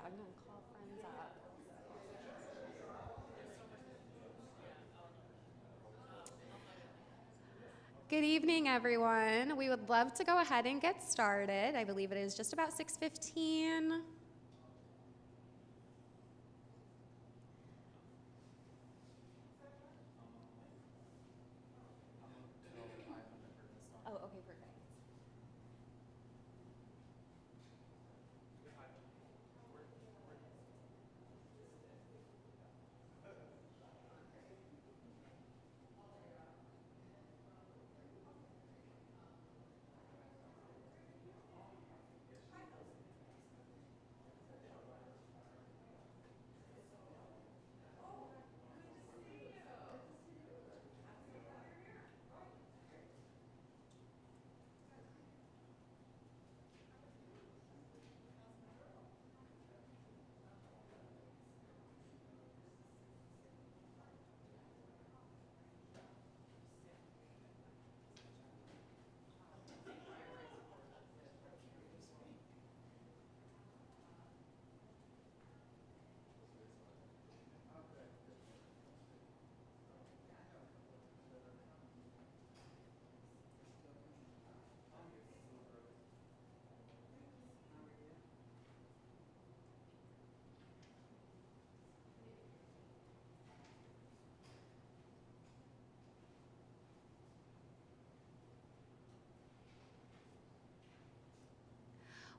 I'm going to call friends up. Good evening, everyone. We would love to go ahead and get started. I believe it is just about 6:15. Oh, okay, perfect.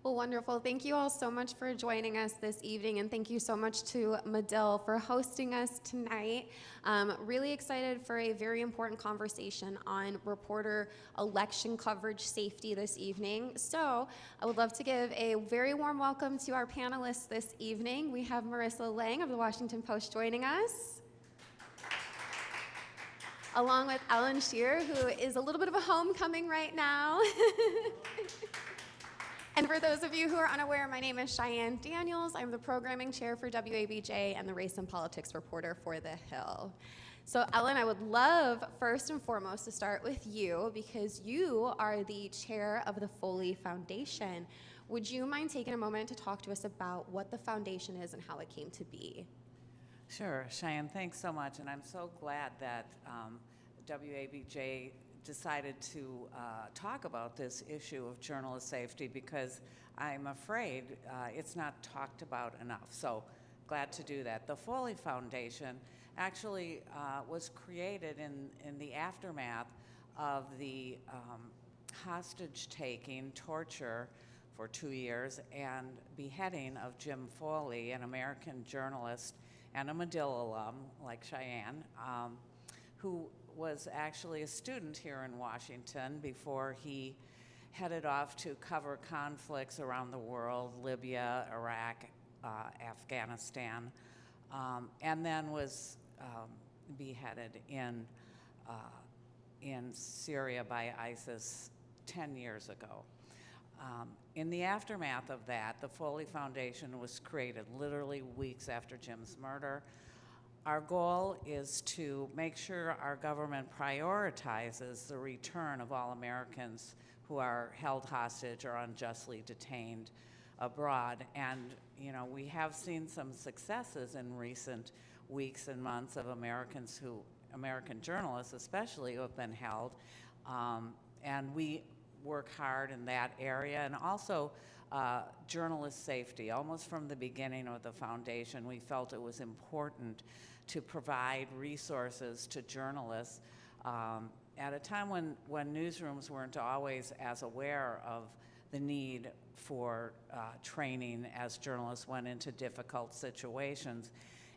Well, wonderful. Thank you all so much for joining us this evening, and thank you so much to Medill for hosting us tonight. Really excited for a very important conversation on reporter election coverage safety this evening. So I would love to give a very warm welcome to our panelists this evening. We have Marissa Lang of the Washington Post joining us, along with Ellen Shearer, who is a little bit of a homecoming right now. And for those of you who are unaware, my name is Cheyanne Daniels. I'm the programming chair for WABJ and the race and politics reporter for The Hill. So Ellen, I would love first and foremost to start with you because you are the chair of the Foley Foundation. Would you mind taking a moment to talk to us about what the foundation is and how it came to be? Sure, Cheyanne, thanks so much. And I'm so glad that WABJ decided to talk about this issue of journalist safety because I'm afraid it's not talked about enough. So glad to do that. The Foley Foundation actually was created in the aftermath of the hostage taking, torture for 2 years, and beheading of Jim Foley, an American journalist and a Medill alum like Cheyanne, who was actually a student here in Washington before he headed off to cover conflicts around the world, Libya, Iraq, Afghanistan, and then was beheaded in Syria by ISIS 10 years ago. In the aftermath of that, the Foley Foundation was created literally weeks after Jim's murder. Our goal is to make sure our government prioritizes the return of all Americans who are held hostage or unjustly detained abroad. And, you know, we have seen some successes in recent weeks and months of American journalists especially, who have been held. And we work hard in that area, and also journalist safety. Almost from the beginning of the foundation, we felt it was important to provide resources to journalists at a time when newsrooms weren't always as aware of the need for training as journalists went into difficult situations.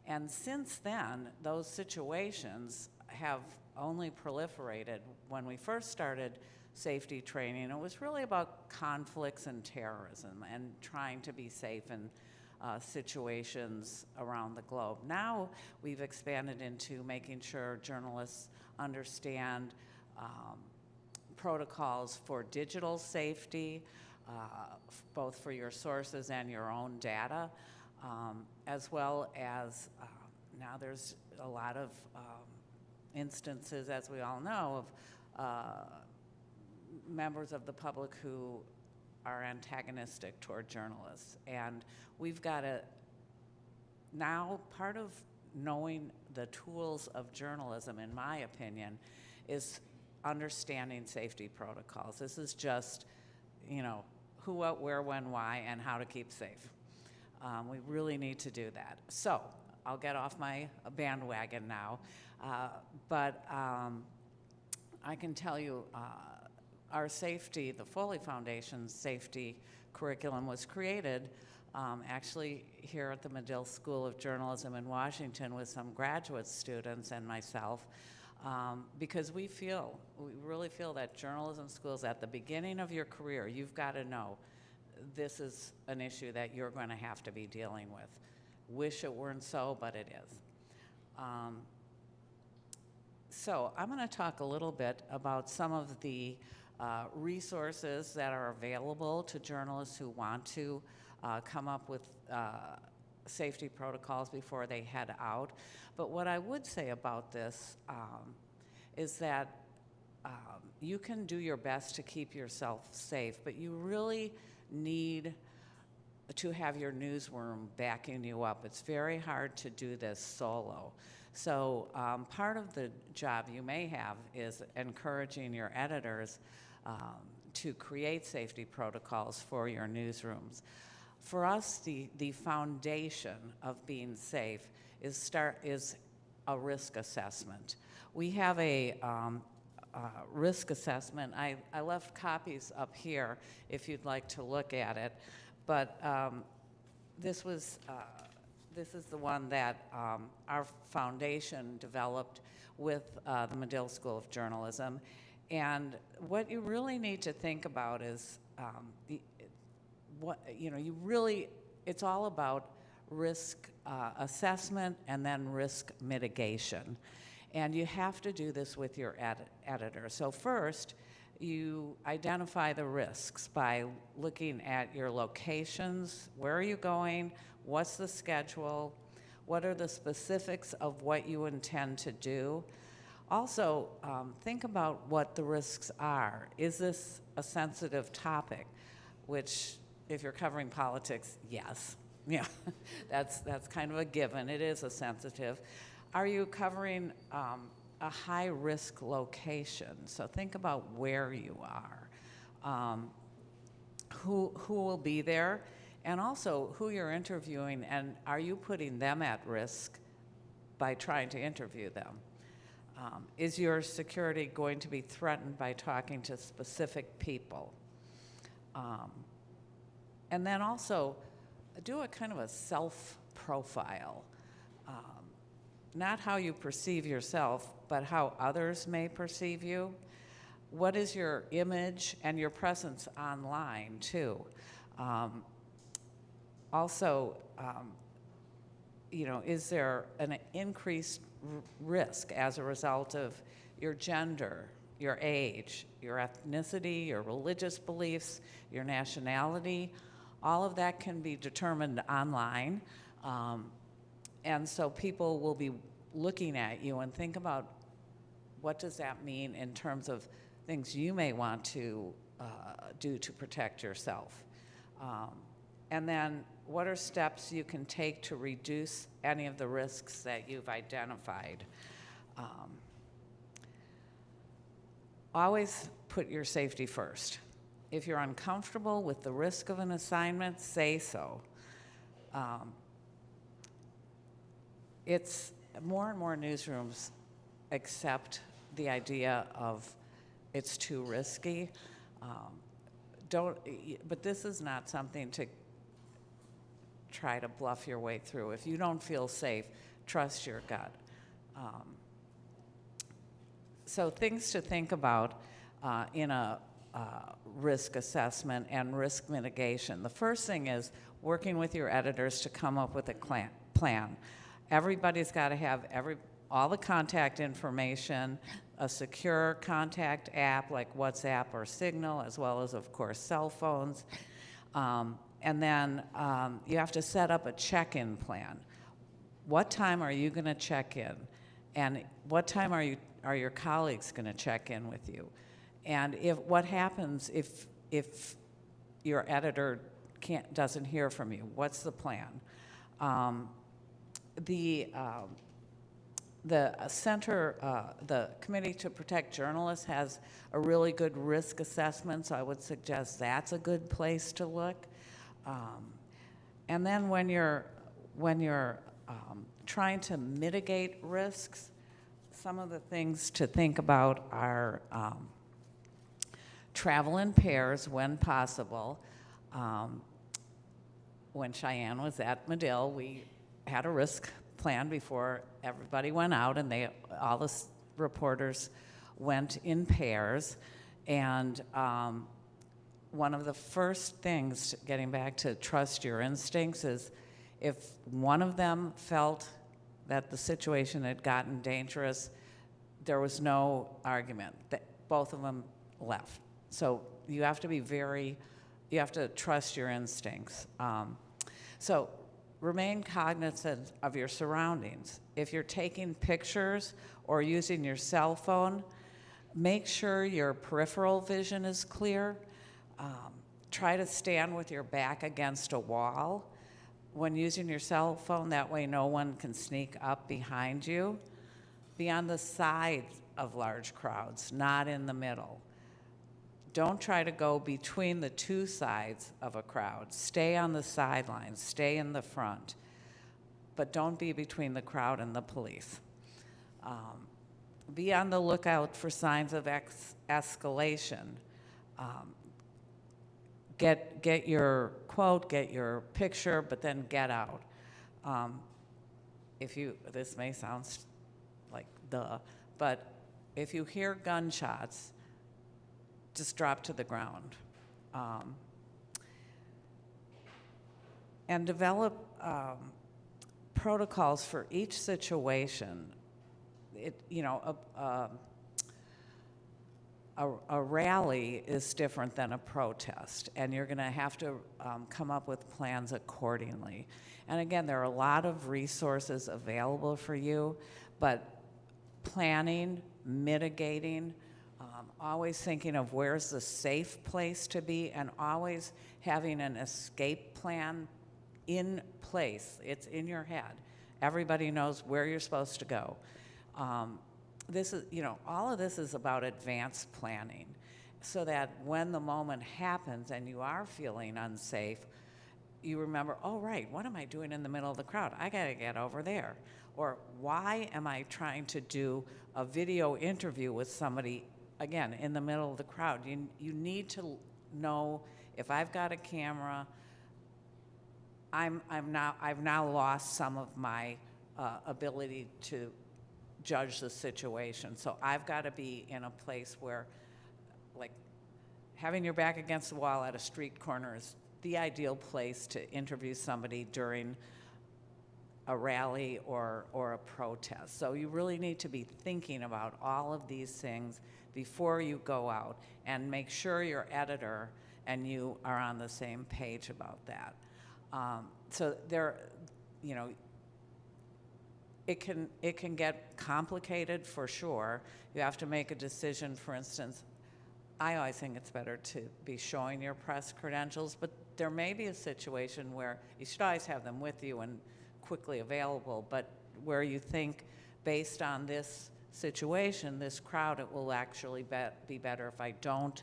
And since then, those situations have only proliferated. When we first started safety training, it was really about conflicts and terrorism and trying to be safe in situations around the globe. Now we've expanded into making sure journalists understand protocols for digital safety, both for your sources and your own data, as well as now there's a lot of instances, as we all know, of members of the public who are antagonistic toward journalists. And we've got to now part of knowing the tools of journalism, in my opinion, is understanding safety protocols. This is just, you know, who, what, where, when, why, and how to keep safe. We really need to do that. So I'll get off my bandwagon now, but I can tell you our safety, the Foley Foundation's safety curriculum was created actually here at the Medill School of Journalism in Washington with some graduate students and myself, because we really feel that journalism schools, at the beginning of your career, you've got to know this is an issue that you're going to have to be dealing with. Wish it weren't so, but it is. So I'm going to talk a little bit about some of the resources that are available to journalists who want to come up with safety protocols before they head out. But what I would say about this is that you can do your best to keep yourself safe, but you really need to have your newsroom backing you up. It's very hard to do this solo. So part of the job you may have is encouraging your editors to create safety protocols for your newsrooms. For us, the foundation of being safe is a risk assessment. We have a risk assessment. I left copies up here if you'd like to look at it, but this is the one that our foundation developed with the Medill School of Journalism. And what you really need to think about is it's all about risk assessment and then risk mitigation. And you have to do this with your editor. So first, you identify the risks by looking at your locations. Where are you going? What's the schedule? What are the specifics of what you intend to do? Also, think about what the risks are. Is this a sensitive topic? Which, if you're covering politics, yes. Yeah, that's kind of a given. It is a sensitive. Are you covering a high-risk location? So think about where you are, who will be there, and also who you're interviewing, and are you putting them at risk by trying to interview them? Is your security going to be threatened by talking to specific people? And then also do a kind of a self-profile. Not how you perceive yourself, but how others may perceive you. What is your image and your presence online, too? Also, is there an increased risk as a result of your gender, your age, your ethnicity, your religious beliefs, your nationality? All of that can be determined online. And so people will be looking at you and think about what does that mean in terms of things you may want to do to protect yourself. And then what are steps you can take to reduce any of the risks that you've identified? Always put your safety first. If you're uncomfortable with the risk of an assignment, say so. It's more and more newsrooms accept the idea of it's too risky. But this is not something to try to bluff your way through. If you don't feel safe, trust your gut. So things to think about in a risk assessment and risk mitigation. The first thing is working with your editors to come up with a plan. Everybody's got to have all the contact information, a secure contact app like WhatsApp or Signal, as well as, of course, cell phones. And then you have to set up a check-in plan. What time are you going to check in? And what time are your colleagues going to check in with you? And what happens if your editor doesn't hear from you? What's the plan? the center, the Committee to Protect Journalists has a really good risk assessment, so I would suggest that's a good place to look. And then when you're trying to mitigate risks, some of the things to think about are travel in pairs when possible. When Cheyanne was at Medill, we had a risk plan before everybody went out, and all the reporters went in pairs. And one of the first things, getting back to trust your instincts, is if one of them felt that the situation had gotten dangerous, there was no argument. Both of them left. So you have to be you have to trust your instincts. So remain cognizant of your surroundings. If you're taking pictures or using your cell phone, make sure your peripheral vision is clear. Try to stand with your back against a wall when using your cell phone. That way no one can sneak up behind you. Be on the sides of large crowds, not in the middle. Don't try to go between the two sides of a crowd. Stay on the sidelines, stay in the front, but don't be between the crowd and the police. Be on the lookout for signs of escalation. Get your quote, get your picture, but then get out. This may sound like duh, but if you hear gunshots, just drop to the ground. And develop protocols for each situation. A rally is different than a protest, and you're going to have to come up with plans accordingly. And again, there are a lot of resources available for you, but planning, mitigating, always thinking of where's the safe place to be, and always having an escape plan in place. It's in your head. Everybody knows where you're supposed to go. This is, all of this is about advanced planning, so that when the moment happens and you are feeling unsafe, you remember, oh, right, what am I doing in the middle of the crowd? I gotta get over there. Or why am I trying to do a video interview with somebody, again, in the middle of the crowd? You need to know, if I've got a camera, I've now lost some of my ability to judge the situation. So I've got to be in a place where, like, having your back against the wall at a street corner is the ideal place to interview somebody during a rally or a protest. So you really need to be thinking about all of these things before you go out, and make sure your editor and you are on the same page about that. So there, it can get complicated for sure. You have to make a decision. For instance, I always think it's better to be showing your press credentials, but there may be a situation where you should always have them with you and quickly available, but where you think, based on this situation, this crowd, it will actually be better if I don't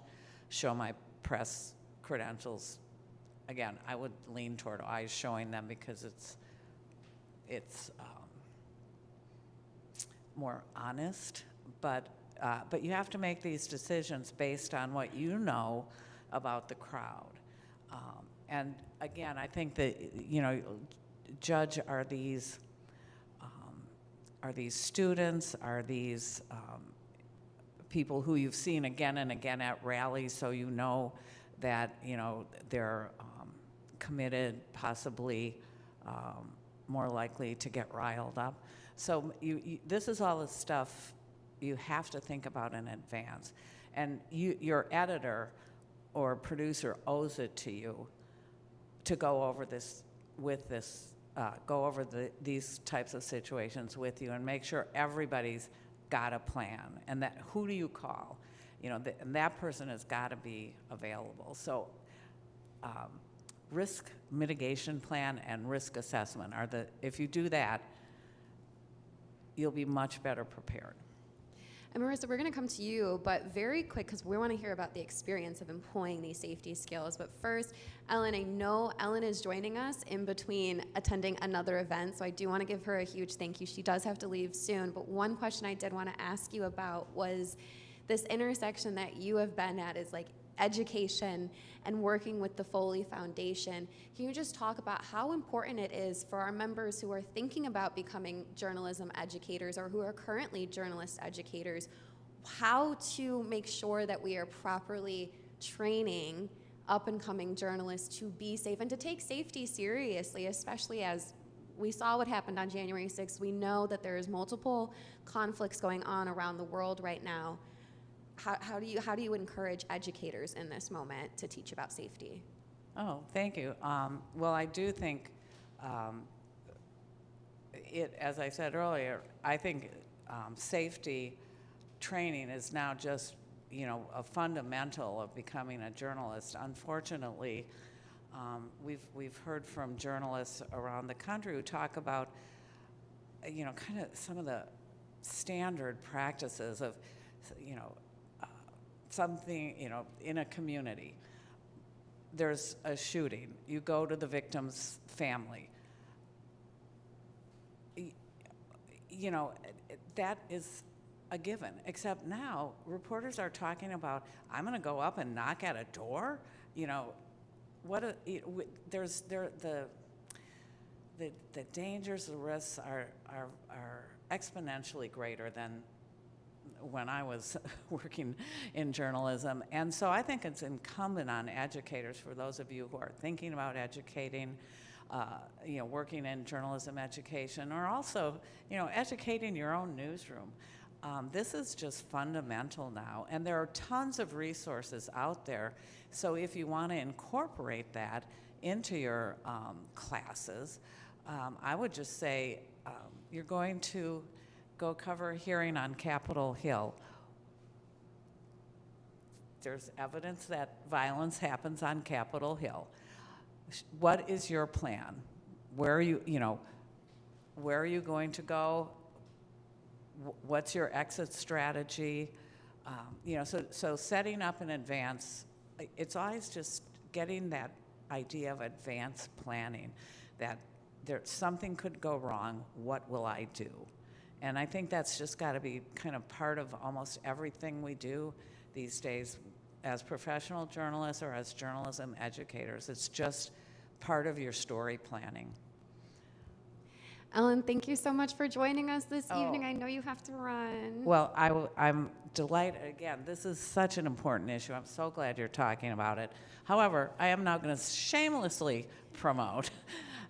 show my press credentials. Again, I would lean toward always showing them, because it's more honest, but you have to make these decisions based on what you know about the crowd. And again, I think that, judge, are these students, are these people who you've seen again and again at rallies, so you know that, they're committed, possibly more likely to get riled up. So this is all the stuff you have to think about in advance. And your editor or producer owes it to you to go over this with these types of situations with you, and make sure everybody's got a plan, and that who do you call? And that person has got to be available. So risk mitigation plan and risk assessment if you do that, you'll be much better prepared. And Marissa, we're going to come to you, but very quick, because we want to hear about the experience of employing these safety skills. But first, Ellen, I know Ellen is joining us in between attending another event, so I do want to give her a huge thank you. She does have to leave soon, but one question I did want to ask you about was this intersection that you have been at is like education and working with the Foley Foundation. Can you just talk about how important it is for our members who are thinking about becoming journalism educators or who are currently journalist educators, how to make sure that we are properly training up-and-coming journalists to be safe and to take safety seriously, especially as we saw what happened on January 6th. We know that there is multiple conflicts going on around the world right now. How do you encourage educators in this moment to teach about safety? Oh, thank you. Well, I do think as I said earlier, I think safety training is now just, a fundamental of becoming a journalist. Unfortunately, we've heard from journalists around the country who talk about, kind of some of the standard practices of, something, in a community. There's a shooting. You go to the victim's family. That is a given, except now reporters are talking about, I'm going to go up and knock at a door. The dangers, the risks are exponentially greater than when I was working in journalism. And so I think it's incumbent on educators, for those of you who are thinking about educating, working in journalism education, or also, educating your own newsroom. This is just fundamental now, and there are tons of resources out there. So if you want to incorporate that into your classes, I would just say you're going to go cover a hearing on Capitol Hill. There's evidence that violence happens on Capitol Hill. What is your plan? Where are you going to go? What's your exit strategy? So setting up in advance, it's always just getting that idea of advanced planning, that something could go wrong, what will I do? And I think that's just got to be kind of part of almost everything we do these days as professional journalists or as journalism educators. It's just part of your story planning. Ellen, thank you so much for joining us this evening. I know you have to run. Well, I'm delighted. Again, this is such an important issue. I'm so glad you're talking about it. However, I am now going to shamelessly promote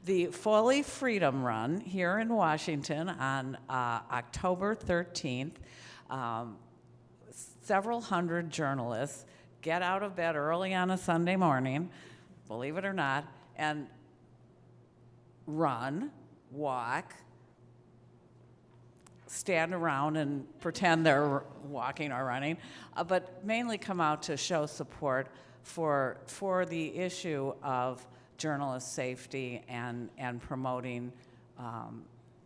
the Foley Freedom Run here in Washington on October 13th. Several hundred journalists get out of bed early on a Sunday morning, believe it or not, and run, walk, stand around and pretend they're walking or running, but mainly come out to show support for the issue of journalist safety and promoting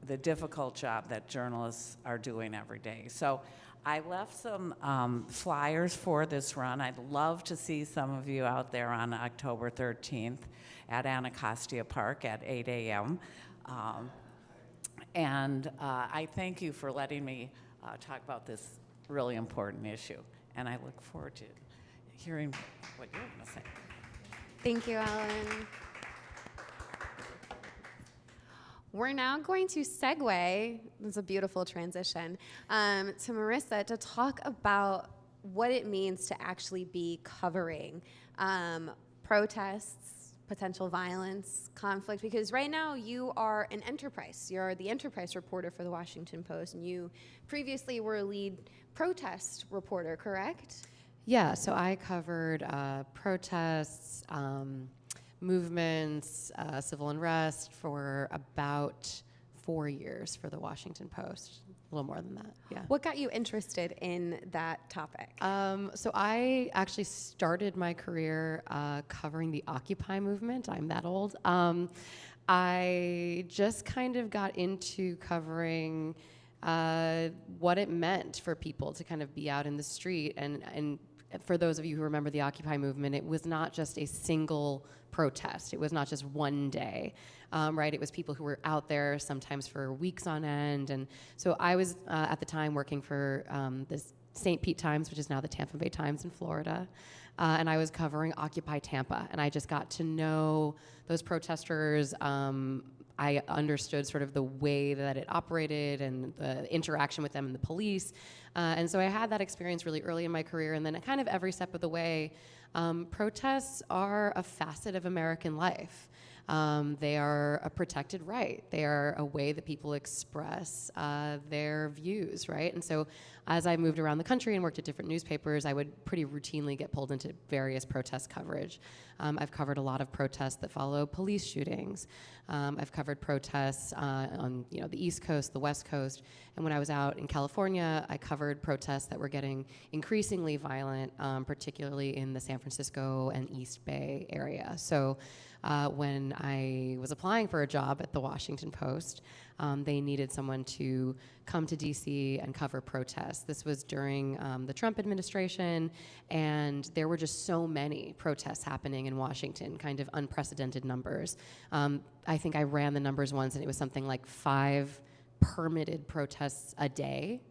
the difficult job that journalists are doing every day. So I left some flyers for this run. I'd love to see some of you out there on October 13th at Anacostia Park at 8 a.m. And I thank you for letting me talk about this really important issue. And I look forward to hearing what you're going to say. Thank you, Ellen. We're now going to segue, this is a beautiful transition, to Marissa to talk about what it means to actually be covering protests, potential violence, conflict, because right now you are an enterprise. You're the enterprise reporter for the Washington Post, and you previously were a lead protest reporter, correct? Yeah, so I covered protests, movements, civil unrest for about 4 years for the Washington Post. A little more than that, yeah. What got you interested in that topic? So I actually started my career covering the Occupy movement. I'm that old. I just kind of got into covering what it meant for people to kind of be out in the street. And for those of you who remember the Occupy movement, it was not just a single protest. It was not just one day, right? It was people who were out there sometimes for weeks on end. And so I was at the time working for this St. Pete Times, which is now the Tampa Bay Times in Florida. And I was covering Occupy Tampa. And I just got to know those protesters. I understood sort of the way that it operated and the interaction with them and the police. And so I had that experience really early in my career. And then kind of every step of the way, protests are a facet of American life. They are a protected right. They are a way that people express their views, right? And so as I moved around the country and worked at different newspapers, I would pretty routinely get pulled into various protest coverage. I've covered a lot of protests that follow police shootings. I've covered protests on the East Coast, the West Coast, and when I was out in California, I covered protests that were getting increasingly violent, particularly in the San Francisco and East Bay area. So when I was applying for a job at the Washington Post, they needed someone to come to DC and cover protests. This was during the Trump administration, and there were just so many protests happening in Washington, kind of unprecedented numbers. I think I ran the numbers once, and it was something like 5 permitted protests a day.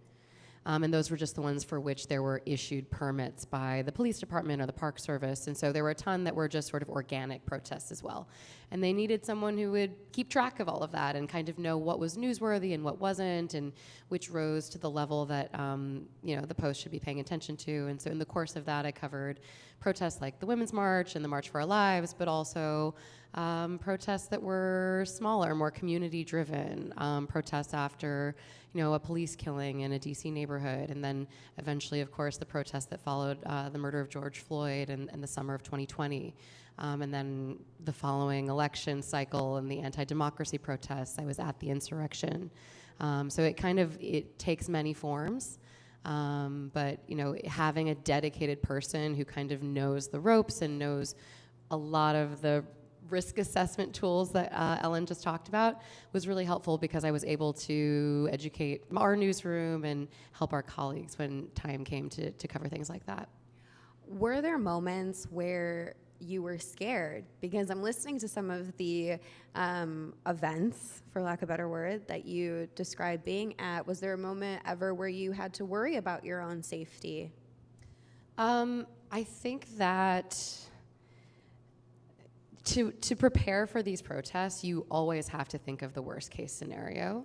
And those were just the ones for which there were issued permits by the police department or the Park Service. And so there were a ton that were just sort of organic protests as well. And they needed someone who would keep track of all of that and kind of know what was newsworthy and what wasn't, and which rose to the level that the Post should be paying attention to. And so in the course of that, I covered protests like the Women's March and the March for Our Lives, but also protests that were smaller, more community-driven, protests after a police killing in a DC neighborhood, and then eventually, of course, the protests that followed the murder of George Floyd in the summer of 2020, and then the following election cycle and the anti-democracy protests. I was at the insurrection. So it takes many forms. But having a dedicated person who kind of knows the ropes and knows a lot of the risk assessment tools that Ellen just talked about was really helpful, because I was able to educate our newsroom and help our colleagues when time came to cover things like that. Were there moments where you were scared? Because I'm listening to some of the events, for lack of a better word, that you described being at. Was there a moment ever where you had to worry about your own safety? I think that to prepare for these protests, you always have to think of the worst case scenario.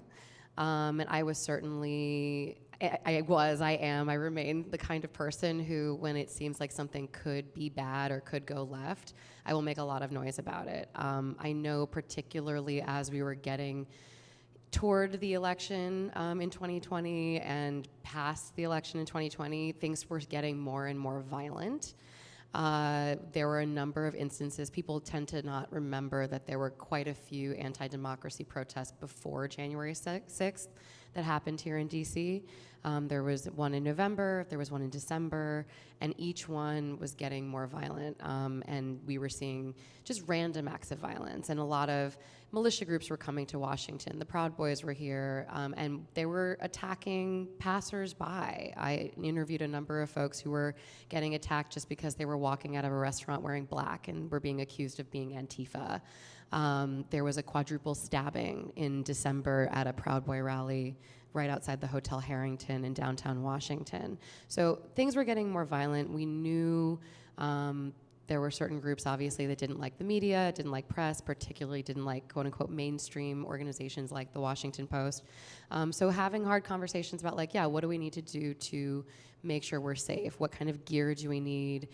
And I was certainly, I remain the kind of person who, when it seems like something could be bad or could go left, I will make a lot of noise about it. I know particularly as we were getting toward the election in 2020 and past the election in 2020, things were getting more and more violent. There were a number of instances. People tend to not remember that there were quite a few anti-democracy protests before January 6th that happened here in DC. There was one in November, there was one in December, and each one was getting more violent. And we were seeing just random acts of violence, and a lot of militia groups were coming to Washington. The Proud Boys were here, and they were attacking passersby. I interviewed a number of folks who were getting attacked just because they were walking out of a restaurant wearing black and were being accused of being Antifa. There was a quadruple stabbing in December at a Proud Boy rally right outside the Hotel Harrington in downtown Washington. So things were getting more violent. We knew there were certain groups, obviously, that didn't like the media, didn't like press, particularly didn't like, quote unquote, mainstream organizations like the Washington Post. So having hard conversations about, what do we need to do to make sure we're safe? What kind of gear do we need?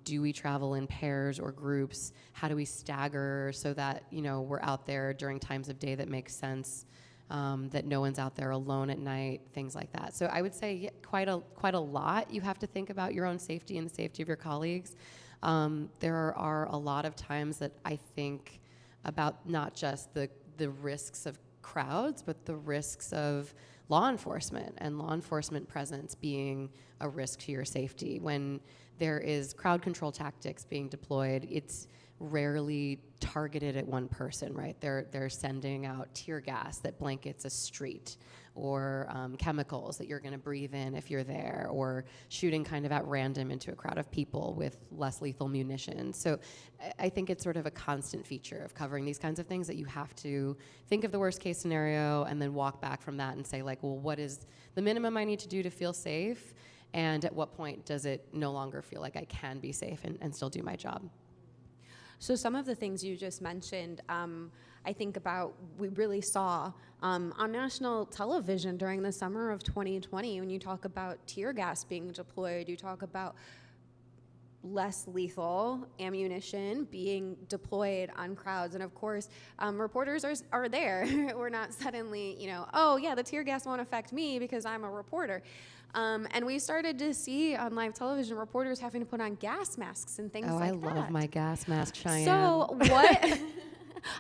Do we travel in pairs or groups? How do we stagger so that, we're out there during times of day that make sense? That no one's out there alone at night, things like that. So I would say quite a lot. You have to think about your own safety and the safety of your colleagues. There are a lot of times that I think about not just the risks of crowds, but the risks of law enforcement and law enforcement presence being a risk to your safety. When there is crowd control tactics being deployed, it's rarely targeted at one person, right? They're sending out tear gas that blankets a street, or chemicals that you're going to breathe in if you're there, or shooting kind of at random into a crowd of people with less lethal munitions. So I think it's sort of a constant feature of covering these kinds of things, that you have to think of the worst case scenario and then walk back from that and say, like, well, what is the minimum I need to do to feel safe? And at what point does it no longer feel like I can be safe and still do my job? So some of the things you just mentioned, I think about, we really saw on national television during the summer of 2020, when you talk about tear gas being deployed, you talk about less lethal ammunition being deployed on crowds. And of course, reporters are there. We're not suddenly, oh yeah, the tear gas won't affect me because I'm a reporter. And we started to see on live television reporters having to put on gas masks and things like that. Oh, I love my gas mask, Cheyanne. So what?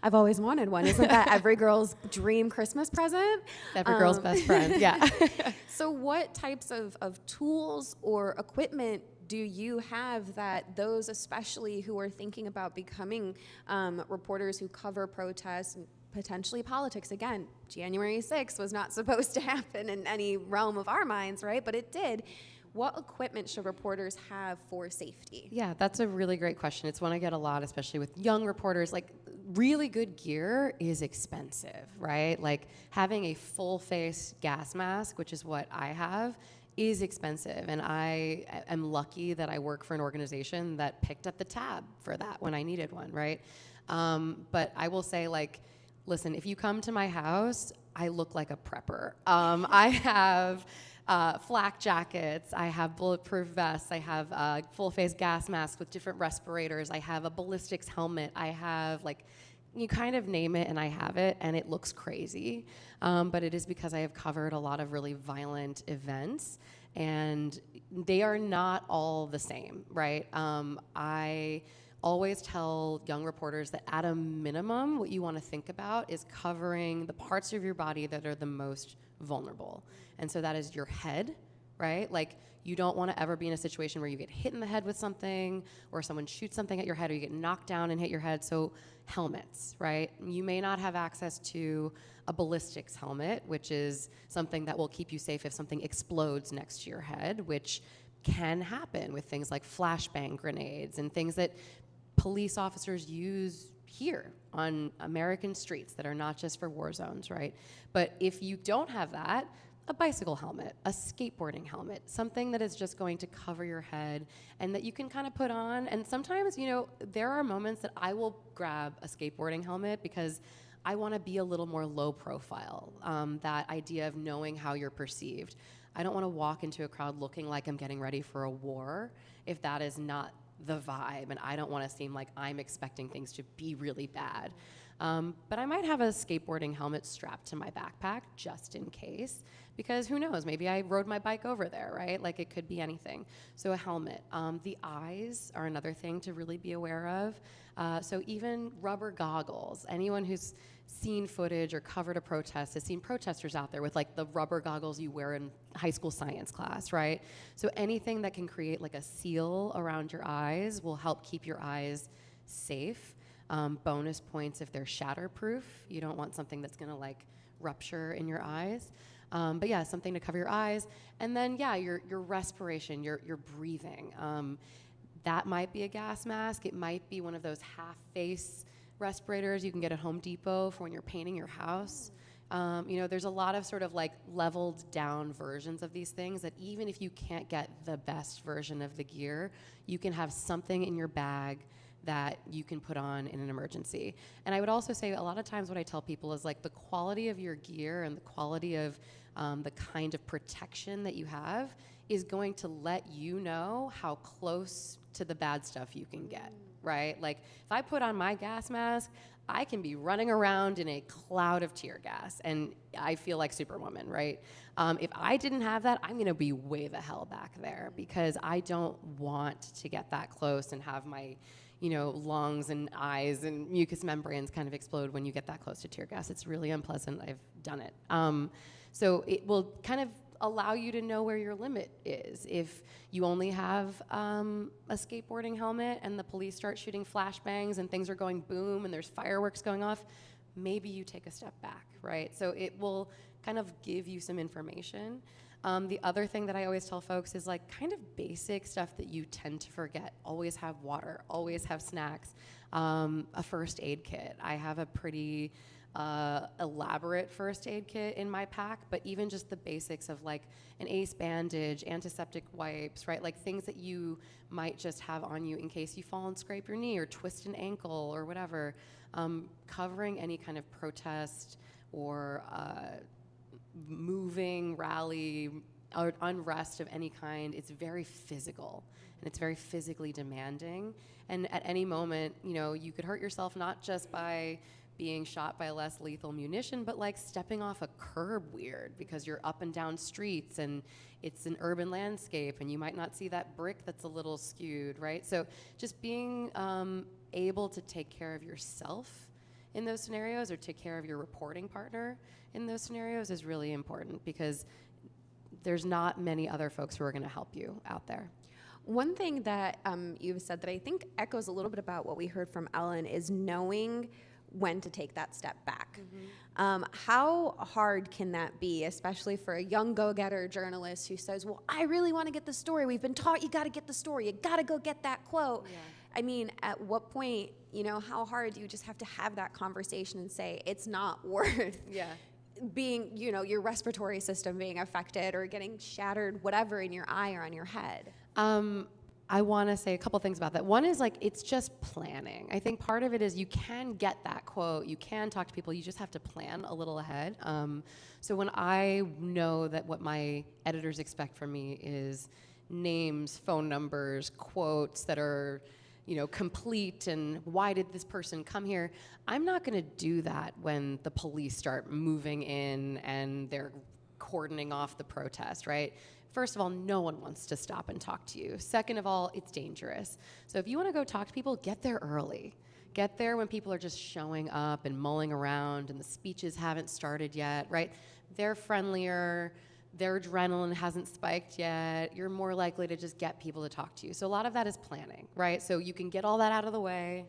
I've always wanted one. Isn't that every girl's dream Christmas present? Every girl's best friend, yeah. So what types of tools or equipment do you have that those, especially who are thinking about becoming reporters who cover protests and potentially politics? Again, January 6th was not supposed to happen in any realm of our minds, right? But it did. What equipment should reporters have for safety? Yeah, that's a really great question. It's one I get a lot, especially with young reporters. Like, really good gear is expensive, right? Like, having a full face gas mask, which is what I have, is expensive. And I am lucky that I work for an organization that picked up the tab for that when I needed one, right? But I will say, like, listen, if you come to my house, I look like a prepper. I have flak jackets, I have bulletproof vests, I have full-face gas masks with different respirators, I have a ballistics helmet, I have, like, you kind of name it and I have it, and it looks crazy. But it is because I have covered a lot of really violent events, and they are not all the same, right? I always tell young reporters that at a minimum, what you want to think about is covering the parts of your body that are the most vulnerable. And so that is your head, right? Like, you don't want to ever be in a situation where you get hit in the head with something, or someone shoots something at your head, or you get knocked down and hit your head. So helmets, right? You may not have access to a ballistics helmet, which is something that will keep you safe if something explodes next to your head, which can happen with things like flashbang grenades and things that police officers use here on American streets that are not just for war zones, right? But if you don't have that, a bicycle helmet, a skateboarding helmet, something that is just going to cover your head and that you can kind of put on. And sometimes, there are moments that I will grab a skateboarding helmet because I want to be a little more low profile. That idea of knowing how you're perceived. I don't want to walk into a crowd looking like I'm getting ready for a war if that is not the vibe, and I don't want to seem like I'm expecting things to be really bad. But I might have a skateboarding helmet strapped to my backpack just in case, because who knows, maybe I rode my bike over there, right? Like, it could be anything. So a helmet. The eyes are another thing to really be aware of. So even rubber goggles. Anyone who's seen footage or covered a protest has seen protesters out there with, like, the rubber goggles you wear in high school science class, right? So anything that can create, like, a seal around your eyes will help keep your eyes safe. Bonus points if they're shatterproof. You don't want something that's gonna, like, rupture in your eyes. But yeah, something to cover your eyes. And then, yeah, your respiration, your breathing. That might be a gas mask. It might be one of those half-face respirators you can get at Home Depot for when you're painting your house. There's a lot of sort of, like, leveled down versions of these things that even if you can't get the best version of the gear, you can have something in your bag that you can put on in an emergency. And I would also say a lot of times what I tell people is, like, the quality of your gear and the quality of the kind of protection that you have is going to let you know how close to the bad stuff you can get, right? Like, if I put on my gas mask, I can be running around in a cloud of tear gas and I feel like Superwoman, right? If I didn't have that, I'm gonna be way the hell back there because I don't want to get that close and have my lungs and eyes and mucous membranes kind of explode when you get that close to tear gas. It's really unpleasant. I've done it. So it will kind of allow you to know where your limit is. If you only have a skateboarding helmet and the police start shooting flashbangs and things are going boom and there's fireworks going off, maybe you take a step back, right? So it will kind of give you some information. The other thing that I always tell folks is like kind of basic stuff that you tend to forget. Always have water, always have snacks, a first aid kit. I have a pretty elaborate first aid kit in my pack, but even just the basics of like an ACE bandage, antiseptic wipes, right? Like things that you might just have on you in case you fall and scrape your knee or twist an ankle or whatever. Covering any kind of protest or moving, rally, or unrest of any kind, it's very physical and it's very physically demanding. And at any moment, you know, you could hurt yourself not just by being shot by a less lethal munition, but like stepping off a curb weird because you're up and down streets and it's an urban landscape and you might not see that brick that's a little skewed, right? So just being able to take care of yourself in those scenarios or take care of your reporting partner in those scenarios is really important because there's not many other folks who are going to help you out there. One thing that you've said that I think echoes a little bit about what we heard from Ellen is knowing when to take that step back. How hard can that be, especially for a young go-getter journalist who says, well, I really want to get the story. We've been taught you got to get the story. You got to go get that quote. Yeah. I mean, at what point, you know, how hard do you just have to have that conversation and say it's not worth being, you know, your respiratory system being affected or getting shattered, whatever, in your eye or on your head? I want to say a couple things about that. One is like, it's just planning. I think part of it is you can get that quote, you can talk to people, you just have to plan a little ahead. So when I know that what my editors expect from me is names, phone numbers, quotes that are, you know, complete and why did this person come here, I'm not going to do that when the police start moving in and they're cordoning off the protest, right? First of all, no one wants to stop and talk to you. Second of all, it's dangerous. So if you want to go talk to people, get there early. Get there when people are just showing up and mulling around and the speeches haven't started yet, right? They're friendlier, their adrenaline hasn't spiked yet. You're more likely to just get people to talk to you. So a lot of that is planning, right? So you can get all that out of the way.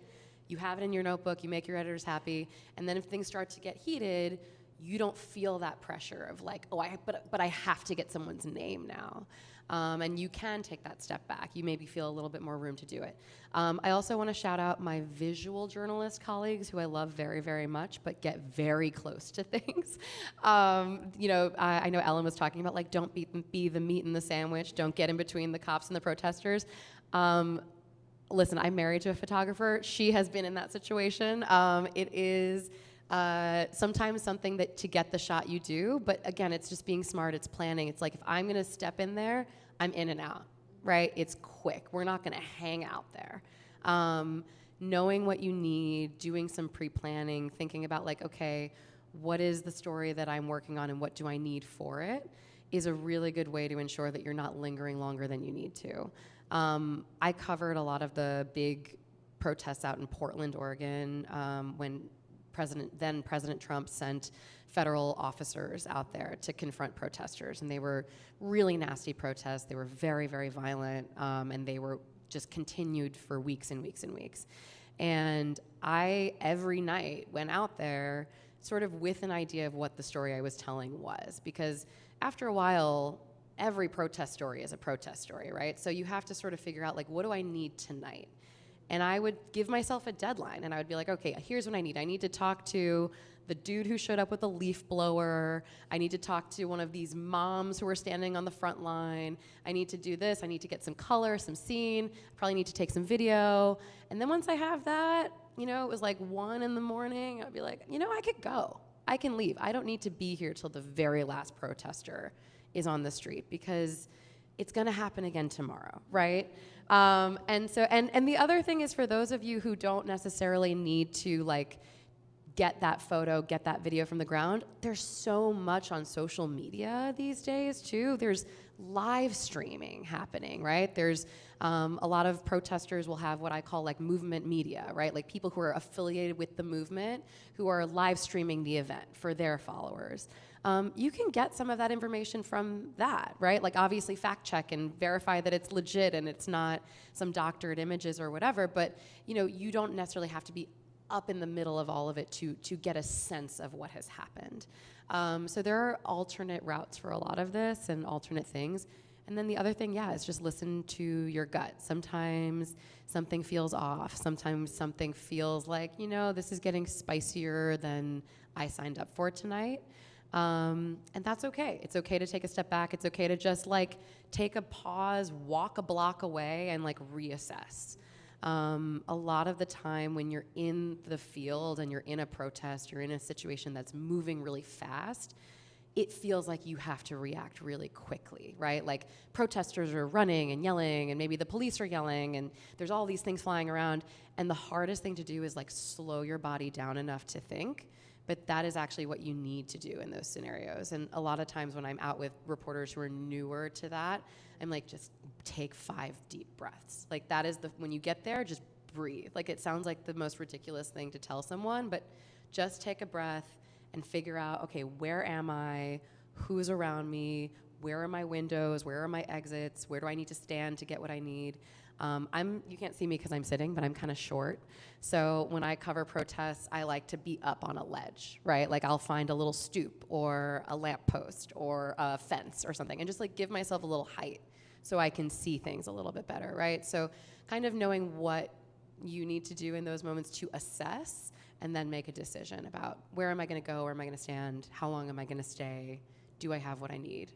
You have it in your notebook, you make your editors happy, and then if things start to get heated, you don't feel that pressure of like, oh, but I have to get someone's name now. And you can take that step back. You maybe feel a little bit more room to do it. I also want to shout out my visual journalist colleagues who I love very, very much, but get very close to things. You know, I know Ellen was talking about like, don't be the meat in the sandwich. Don't get in between the cops and the protesters. Listen, I'm married to a photographer. She has been in that situation. It is sometimes something that to get the shot you do, but again, it's just being smart, it's planning. It's like, if I'm gonna step in there, I'm in and out, right? It's quick, we're not gonna hang out there. Knowing what you need, doing some pre-planning, thinking about like, okay, what is the story that I'm working on and what do I need for it, is a really good way to ensure that you're not lingering longer than you need to. I covered a lot of the big protests out in Portland, Oregon, when then President Trump sent federal officers out there to confront protesters, and they were really nasty protests. They were very, very violent, and they were just continued for weeks and weeks and weeks. And I, every night, went out there sort of with an idea of what the story I was telling was, because after a while, every protest story is a protest story, right? So you have to sort of figure out, like, what do I need tonight? And I would give myself a deadline, and I would be like, okay, here's what I need. I need to talk to the dude who showed up with a leaf blower. I need to talk to one of these moms who are standing on the front line. I need to do this. I need to get some color, some scene. I probably need to take some video. And then once I have that, you know, it was like 1 a.m. I'd be like, you know, I could go. I can leave. I don't need to be here till the very last protester is on the street, because it's going to happen again tomorrow, right? And the other thing is, for those of you who don't necessarily need to like get that photo, get that video from the ground, there's so much on social media these days too. There's live streaming happening, right? There's a lot of protesters will have what I call like movement media, right? Like people who are affiliated with the movement who are live streaming the event for their followers. you can get some of that information from that, right? Like obviously fact check and verify that it's legit and it's not some doctored images or whatever, but you don't necessarily have to be up in the middle of all of it to get a sense of what has happened. So there are alternate routes for a lot of this and alternate things. And then the other thing, is just listen to your gut. Sometimes something feels off. Sometimes something feels like, this is getting spicier than I signed up for tonight. And that's okay. It's okay to take a step back. It's okay to just take a pause, walk a block away, and reassess. A lot of the time when you're in the field and you're in a protest, you're in a situation that's moving really fast, it feels like you have to react really quickly, right? Like protesters are running and yelling, and maybe the police are yelling, and there's all these things flying around. And the hardest thing to do is slow your body down enough to think. But that is actually what you need to do in those scenarios. And a lot of times when I'm out with reporters who are newer to that, I'm just take 5 deep breaths. That is when you get there, just breathe. It sounds like the most ridiculous thing to tell someone, but just take a breath and figure out, okay, where am I? Who's around me? Where are my windows? Where are my exits? Where do I need to stand to get what I need? You can't see me because I'm sitting, but I'm kind of short. So when I cover protests, I like to be up on a ledge, right? I'll find a little stoop or a lamppost or a fence or something and just give myself a little height so I can see things a little bit better, right? So kind of knowing what you need to do in those moments to assess and then make a decision about where am I going to go, where am I going to stand, how long am I going to stay, do I have what I need,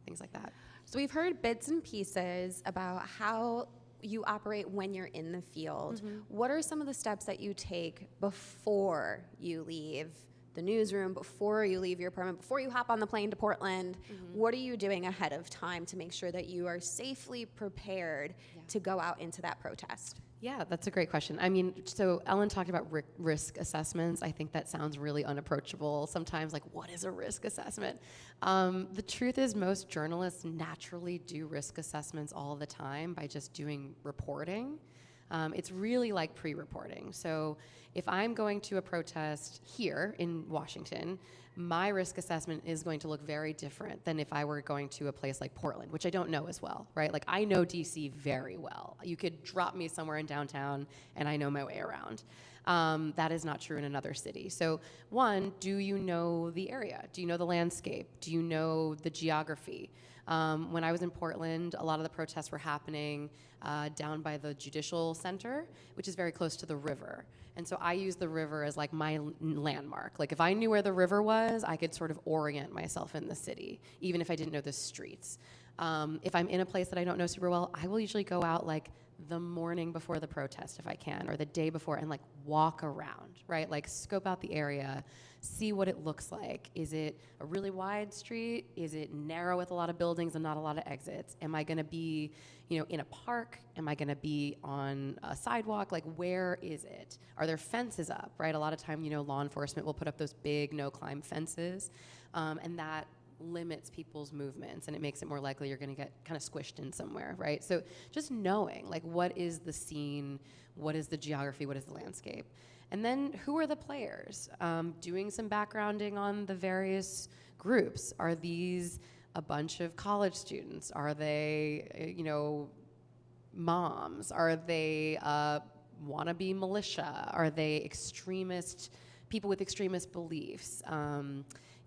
things like that. So we've heard bits and pieces about how you operate when you're in the field. Mm-hmm. What are some of the steps that you take before you leave the newsroom, before you leave your apartment, before you hop on the plane to Portland? Mm-hmm. What are you doing ahead of time to make sure that you are safely prepared to go out into that protest? Yeah, that's a great question. I mean, so Ellen talked about risk assessments. I think that sounds really unapproachable. Sometimes, what is a risk assessment? The truth is most journalists naturally do risk assessments all the time by just doing reporting. It's really like pre-reporting. So if I'm going to a protest here in Washington, my risk assessment is going to look very different than if I were going to a place like Portland, which I don't know as well, right? I know DC very well. You could drop me somewhere in downtown and I know my way around. That is not true in another city. So one, do you know the area? Do you know the landscape? Do you know the geography? When I was in Portland, a lot of the protests were happening down by the Judicial Center, which is very close to the river. And so I use the river as my landmark. If I knew where the river was, I could sort of orient myself in the city, even if I didn't know the streets. If I'm in a place that I don't know super well, I will usually go out the morning before the protest if I can, or the day before, and walk around, right? Scope out the area, see what it looks like. Is it a really wide street? Is it narrow with a lot of buildings and not a lot of exits? Am I going to be, in a park? Am I going to be on a sidewalk? Where is it? Are there fences up, right? A lot of time, law enforcement will put up those big no-climb fences, and that limits people's movements, and it makes it more likely you're going to get kind of squished in somewhere, right? So just knowing, what is the scene, what is the geography, what is the landscape? And then who are the players? Doing some backgrounding on the various groups. Are these a bunch of college students? Are they, moms? Are they wannabe militia? Are they extremist, people with extremist beliefs?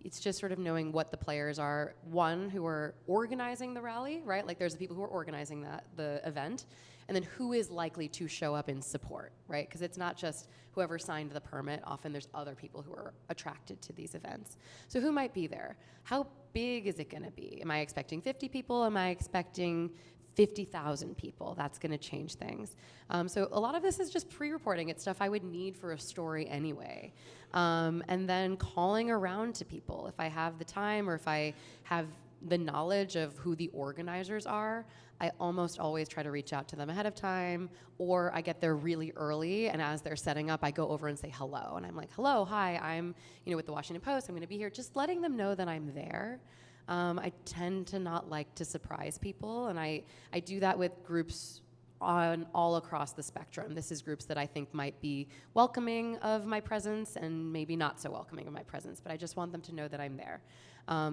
It's just sort of knowing what the players are. One, who are organizing the rally, right? There's the people who are organizing the event, and then who is likely to show up in support, right? Because it's not just whoever signed the permit. Often there's other people who are attracted to these events. So who might be there? How big is it going to be? Am I expecting 50 people? Am I expecting 50,000 people? That's going to change things. So a lot of this is just pre-reporting. It's stuff I would need for a story anyway. And then calling around to people. If I have the time or if I have the knowledge of who the organizers are, I almost always try to reach out to them ahead of time, or I get there really early, and as they're setting up, I go over and say hello. And I'm like, hello, hi, I'm with the Washington Post. I'm going to be here. Just letting them know that I'm there. I tend to not like to surprise people, and I do that with groups on all across the spectrum. This is groups that I think might be welcoming of my presence and maybe not so welcoming of my presence, but I just want them to know that I'm there.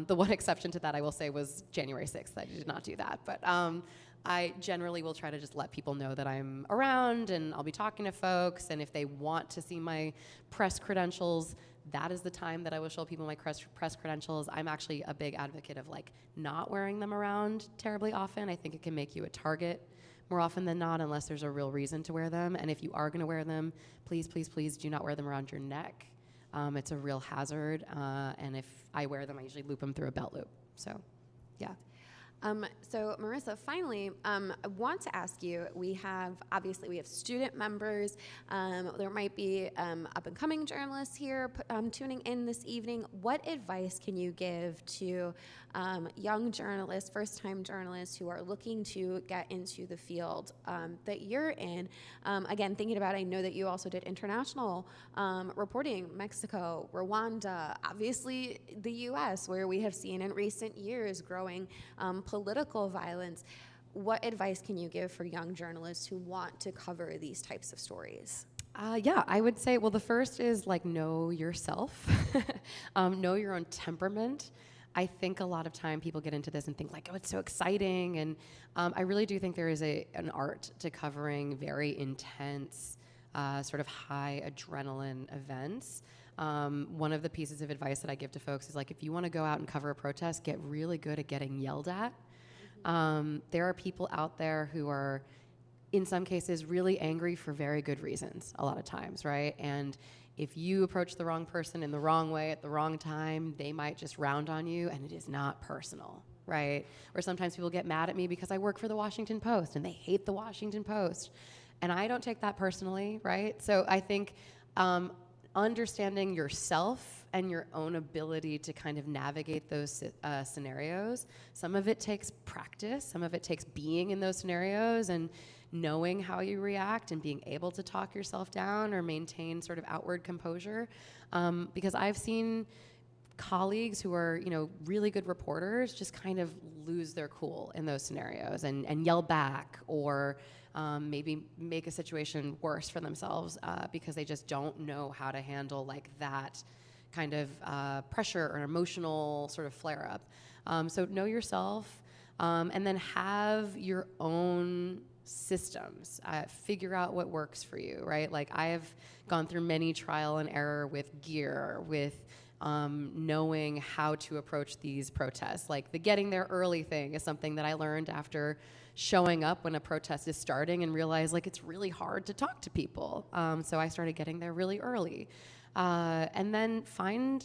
The one exception to that, I will say, was January 6th. I did not do that, but I generally will try to just let people know that I'm around and I'll be talking to folks, and if they want to see my press credentials, that is the time that I will show people my press credentials. I'm actually a big advocate of like not wearing them around terribly often. I think it can make you a target more often than not, unless there's a real reason to wear them. And if you are gonna wear them, please, please, please do not wear them around your neck. It's a real hazard. And if I wear them, I usually loop them through a belt loop. So, yeah. So Marissa, finally, I want to ask you, obviously we have student members, there might be up and coming journalists here tuning in this evening. What advice can you give to young journalists, first-time journalists who are looking to get into the field that you're in? Again, thinking about, I know that you also did international reporting, Mexico, Rwanda, obviously the US, where we have seen in recent years growing political violence. What advice can you give for young journalists who want to cover these types of stories? Yeah, I would say, well, the first is like know yourself, know your own temperament. I think a lot of time people get into this and think like, oh, it's so exciting. And I really do think there is an art to covering very intense, sort of high adrenaline events. One of the pieces of advice that I give to folks is like, if you want to go out and cover a protest, get really good at getting yelled at. There are people out there who are, in some cases, really angry for very good reasons, a lot of times, right? And if you approach the wrong person in the wrong way at the wrong time, they might just round on you, and it is not personal, right? Or sometimes people get mad at me because I work for the Washington Post, and they hate the Washington Post. And I don't take that personally, right? So I think understanding yourself and your own ability to kind of navigate those scenarios. Some of it takes practice, some of it takes being in those scenarios and knowing how you react and being able to talk yourself down or maintain sort of outward composure. Because I've seen colleagues who are, really good reporters just kind of lose their cool in those scenarios and yell back or maybe make a situation worse for themselves because they just don't know how to handle like that kind of pressure or emotional sort of flare up. So know yourself and then have your own systems. Figure out what works for you, right? Like I have gone through many trial and error with gear, with knowing how to approach these protests. Like the getting there early thing is something that I learned after showing up when a protest is starting and realized like it's really hard to talk to people. So I started getting there really early. And then find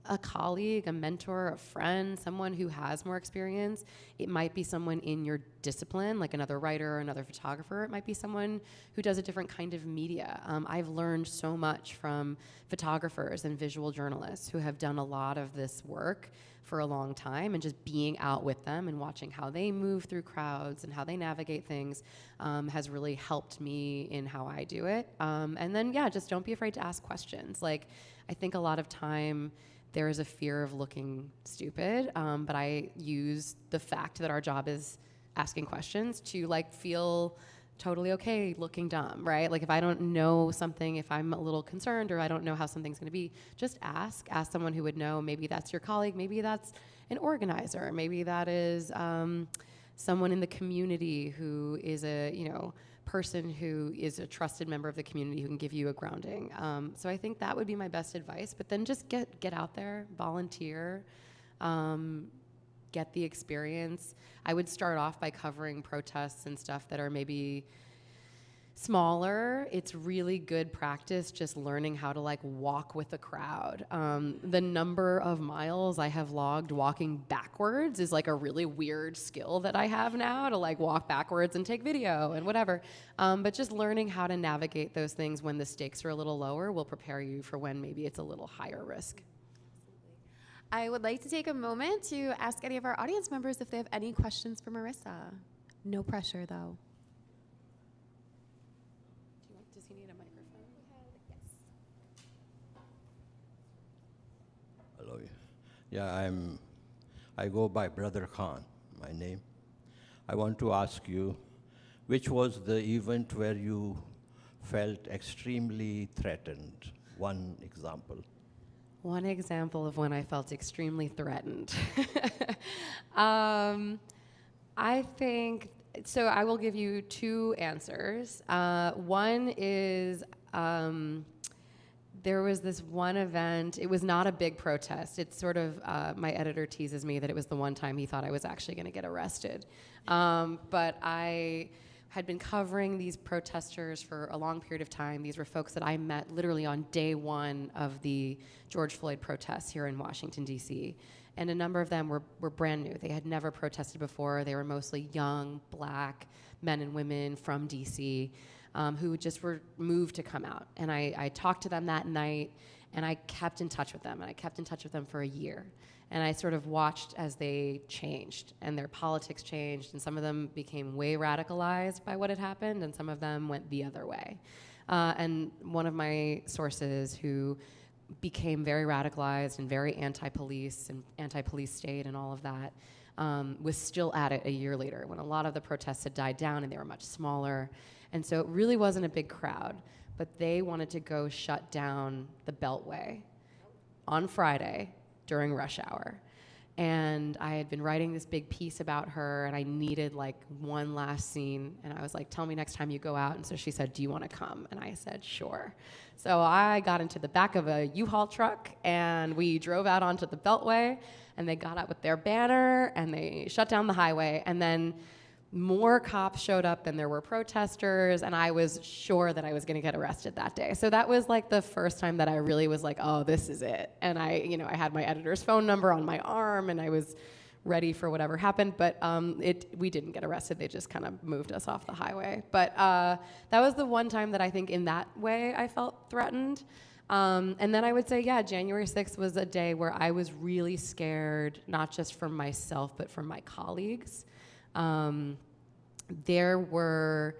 a colleague, a mentor, a friend, someone who has more experience. It might be someone in your discipline, like another writer or another photographer. It might be someone who does a different kind of media. I've learned so much from photographers and visual journalists who have done a lot of this work for a long time, and just being out with them and watching how they move through crowds and how they navigate things has really helped me in how I do it. And then, yeah, just don't be afraid to ask questions. Like, I think a lot of time there is a fear of looking stupid, but I use the fact that our job is asking questions to like feel totally okay looking dumb, right? Like if I don't know something, if I'm a little concerned or I don't know how something's gonna be, just ask someone who would know. Maybe that's your colleague, maybe that's an organizer, maybe that is someone in the community who is a, person who is a trusted member of the community who can give you a grounding. So I think that would be my best advice, but then just get out there, volunteer, get the experience. I would start off by covering protests and stuff that are maybe smaller. It's really good practice just learning how to like walk with the crowd. The number of miles I have logged walking backwards is like a really weird skill that I have now, to like walk backwards and take video and whatever. But just learning how to navigate those things when the stakes are a little lower will prepare you for when maybe it's a little higher risk. I would like to take a moment to ask any of our audience members if they have any questions for Marissa. No pressure, though. Does he need a microphone? Yes. Hello. Yeah, I go by Brother Khan, my name. I want to ask you, which was the event where you felt extremely threatened? One example. One example of when I felt extremely threatened. I think, so I will give you two answers. One is, there was this one event, it was not a big protest. It's sort of, my editor teases me that it was the one time he thought I was actually gonna get arrested. But I had been covering these protesters for a long period of time. These were folks that I met literally on day one of the George Floyd protests here in Washington, D.C. And a number of them were brand new. They had never protested before. They were mostly young, black men and women from D.C. Who just were moved to come out. And I talked to them that night, and I kept in touch with them. And I kept in touch with them for a year. And I sort of watched as they changed, and their politics changed, and some of them became way radicalized by what had happened, and some of them went the other way. And one of my sources who became very radicalized and very anti-police and anti-police state and all of that was still at it a year later when a lot of the protests had died down and they were much smaller. And so it really wasn't a big crowd, but they wanted to go shut down the Beltway on Friday during rush hour. And I had been writing this big piece about her, and I needed like one last scene. And I was like, tell me next time you go out. And so she said, do you want to come? And I said, sure. So I got into the back of a U-Haul truck, and we drove out onto the Beltway, and they got out with their banner, and they shut down the highway. And then more cops showed up than there were protesters, and I was sure that I was going to get arrested that day. So that was like the first time that I really was like, oh, this is it. And I had my editor's phone number on my arm, and I was ready for whatever happened. But we didn't get arrested. They just kind of moved us off the highway. But that was the one time that I think in that way I felt threatened. And then I would say, yeah, January 6th was a day where I was really scared, not just for myself, but for my colleagues. There were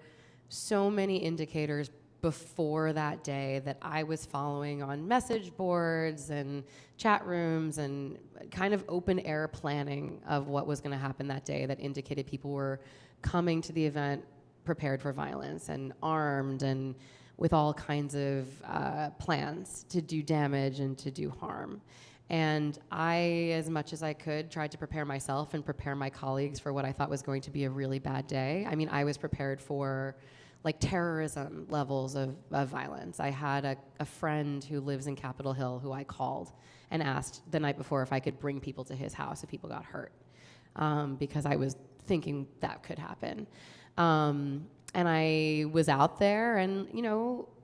so many indicators before that day that I was following on message boards and chat rooms and kind of open air planning of what was going to happen that day that indicated people were coming to the event prepared for violence and armed and with all kinds of plans to do damage and to do harm. And I, as much as I could, tried to prepare myself and prepare my colleagues for what I thought was going to be a really bad day. I mean, I was prepared for like terrorism levels of violence. I had a friend who lives in Capitol Hill who I called and asked the night before if I could bring people to his house if people got hurt, because I was thinking that could happen. And I was out there, and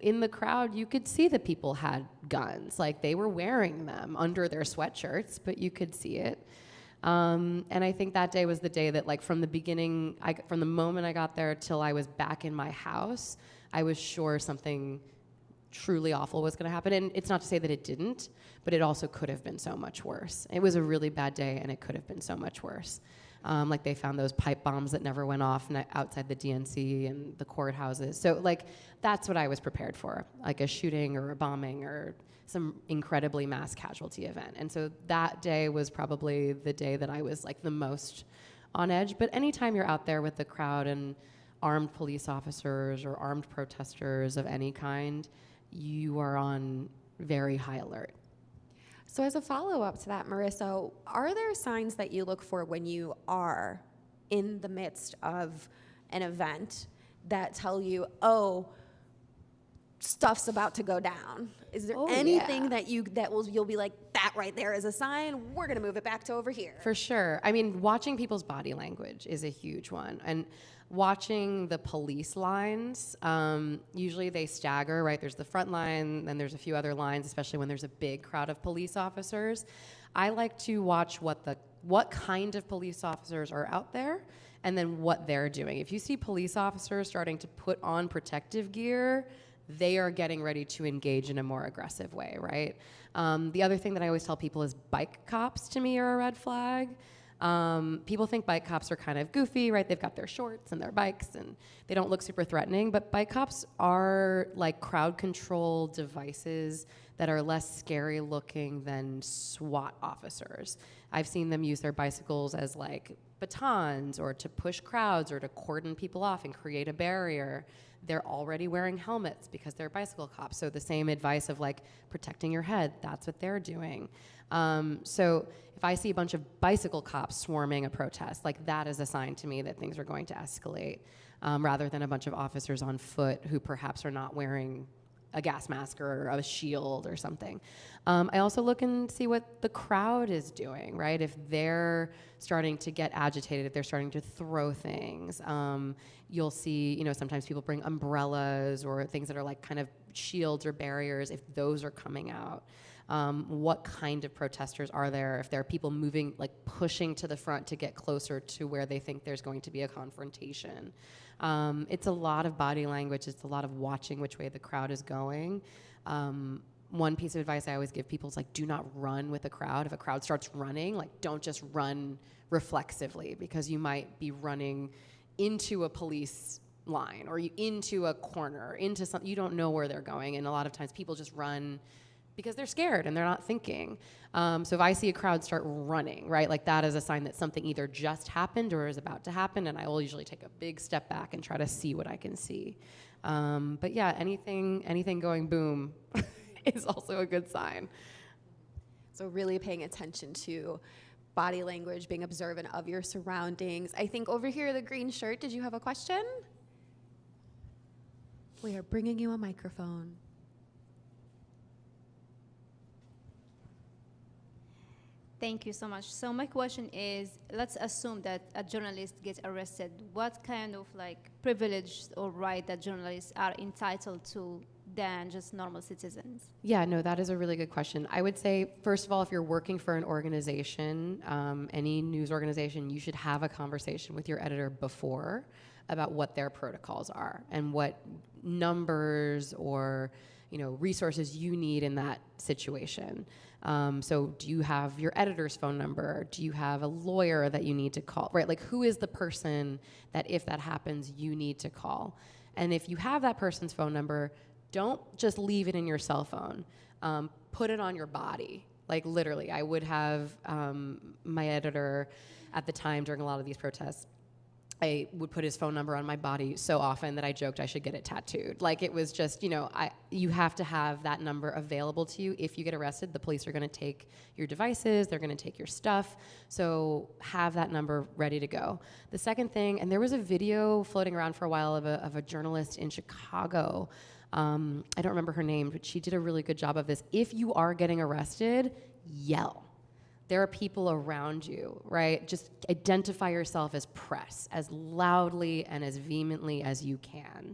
in the crowd, you could see that people had guns. Like, they were wearing them under their sweatshirts, but you could see it. And I think that day was the day that, like, from the beginning, from the moment I got there till I was back in my house, I was sure something truly awful was going to happen. And it's not to say that it didn't, but it also could have been so much worse. It was a really bad day, and it could have been so much worse. Like, they found those pipe bombs that never went off outside the DNC and the courthouses. So, like, that's what I was prepared for, like a shooting or a bombing or some incredibly mass casualty event. And so that day was probably the day that I was, like, the most on edge. But anytime you're out there with the crowd and armed police officers or armed protesters of any kind, you are on very high alert. So as a follow-up to that, Marissa, are there signs that you look for when you are in the midst of an event that tell you, oh, stuff's about to go down? Is there anything that you'll be like, that right there is a sign, we're gonna move it back to over here? For sure. I mean, watching people's body language is a huge one. And watching the police lines, usually they stagger, right? There's the front line, then there's a few other lines, especially when there's a big crowd of police officers. I like to watch what kind of police officers are out there and then what they're doing. If you see police officers starting to put on protective gear, they are getting ready to engage in a more aggressive way, right? The other thing that I always tell people is bike cops, to me, are a red flag. People think bike cops are kind of goofy, right? They've got their shorts and their bikes, and they don't look super threatening, but bike cops are like crowd control devices that are less scary looking than SWAT officers. I've seen them use their bicycles as like batons or to push crowds or to cordon people off and create a barrier. They're already wearing helmets because they're bicycle cops. So the same advice of like protecting your head, that's what they're doing. So if I see a bunch of bicycle cops swarming a protest, like that is a sign to me that things are going to escalate, rather than a bunch of officers on foot who perhaps are not wearing a gas mask or a shield or something. I also look and see what the crowd is doing, right? If they're starting to get agitated, if they're starting to throw things, you'll see, you know, sometimes people bring umbrellas or things that are like kind of shields or barriers, if those are coming out. What kind of protesters are there? If there are people moving, like pushing to the front to get closer to where they think there's going to be a confrontation. It's a lot of body language. It's a lot of watching which way the crowd is going. One piece of advice I always give people is like, do not run with a crowd. If a crowd starts running, like don't just run reflexively, because you might be running into a police line or into a corner, into something, you don't know where they're going. And a lot of times people just run because they're scared and they're not thinking. So if I see a crowd start running, right, like that is a sign that something either just happened or is about to happen, and I will usually take a big step back and try to see what I can see. But yeah, anything going boom is also a good sign. So really paying attention to body language, being observant of your surroundings. I think over here, the green shirt, did you have a question? We are bringing you a microphone. Thank you so much. So my question is, let's assume that a journalist gets arrested. What kind of like privilege or right that journalists are entitled to than just normal citizens? Yeah, no, that is a really good question. I would say, first of all, if you're working for an organization, any news organization, you should have a conversation with your editor before about what their protocols are and what numbers or, you know, resources you need in that situation. So do you have your editor's phone number? Do you have a lawyer that you need to call, right? Like, who is the person that if that happens, you need to call? And if you have that person's phone number, don't just leave it in your cell phone. Put it on your body. Like, literally, I would have my editor at the time during a lot of these protests, I would put his phone number on my body so often that I joked I should get it tattooed. Like, it was just, you know, you have to have that number available to you. If you get arrested, the police are going to take your devices, they're going to take your stuff. So have that number ready to go. The second thing, and there was a video floating around for a while of a journalist in Chicago. I don't remember her name, but she did a really good job of this. If you are getting arrested, yell. There are people around you, right? Just identify yourself as press, as loudly and as vehemently as you can.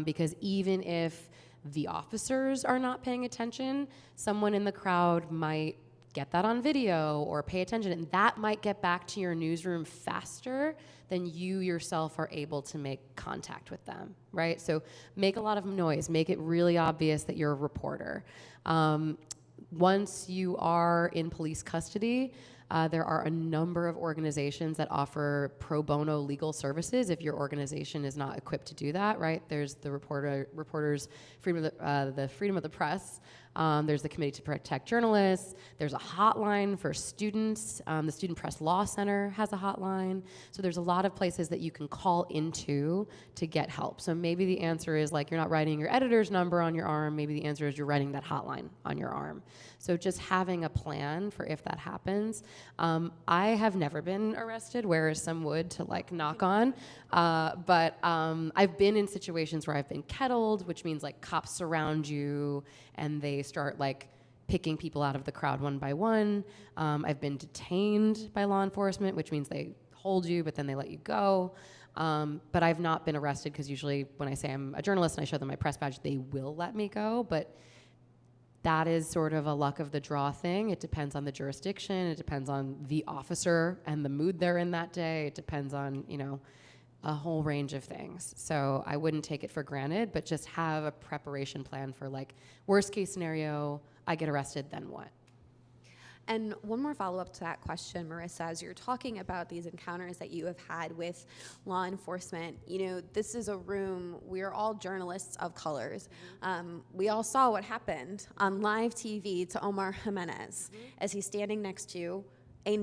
Because even if the officers are not paying attention, someone in the crowd might get that on video or pay attention, and that might get back to your newsroom faster than you yourself are able to make contact with them, right? So make a lot of noise, make it really obvious that you're a reporter. Once you are in police custody, there are a number of organizations that offer pro bono legal services if your organization is not equipped to do that, right? There's the Reporters Freedom of the Freedom of the Press. There's the Committee to Protect Journalists. There's a hotline for students. The Student Press Law Center has a hotline. So there's a lot of places that you can call into to get help. So maybe the answer is like you're not writing your editor's number on your arm. Maybe the answer is you're writing that hotline on your arm. So just having a plan for if that happens. I have never been arrested, whereas some would to like knock on. But I've been in situations where I've been kettled, which means like cops surround you and they start like picking people out of the crowd one by one. I've been detained by law enforcement, which means they hold you, but then they let you go. But I've not been arrested because usually when I say I'm a journalist and I show them my press badge, they will let me go. But that is sort of a luck of the draw thing. It depends on the jurisdiction. It depends on the officer and the mood they're in that day. It depends on, you know, a whole range of things. So I wouldn't take it for granted, but just have a preparation plan for like worst case scenario, I get arrested, then what? And one more follow-up to that question, Marissa, as you're talking about these encounters that you have had with law enforcement, you know, this is a room, we're all journalists of colors. We all saw what happened on live TV to Omar Jimenez as he's standing next to a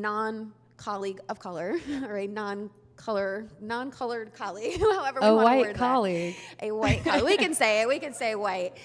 colleague of color or a non-colored colleague, however we A want to white word colleague. that. A white colleague. We can say it. We can say white.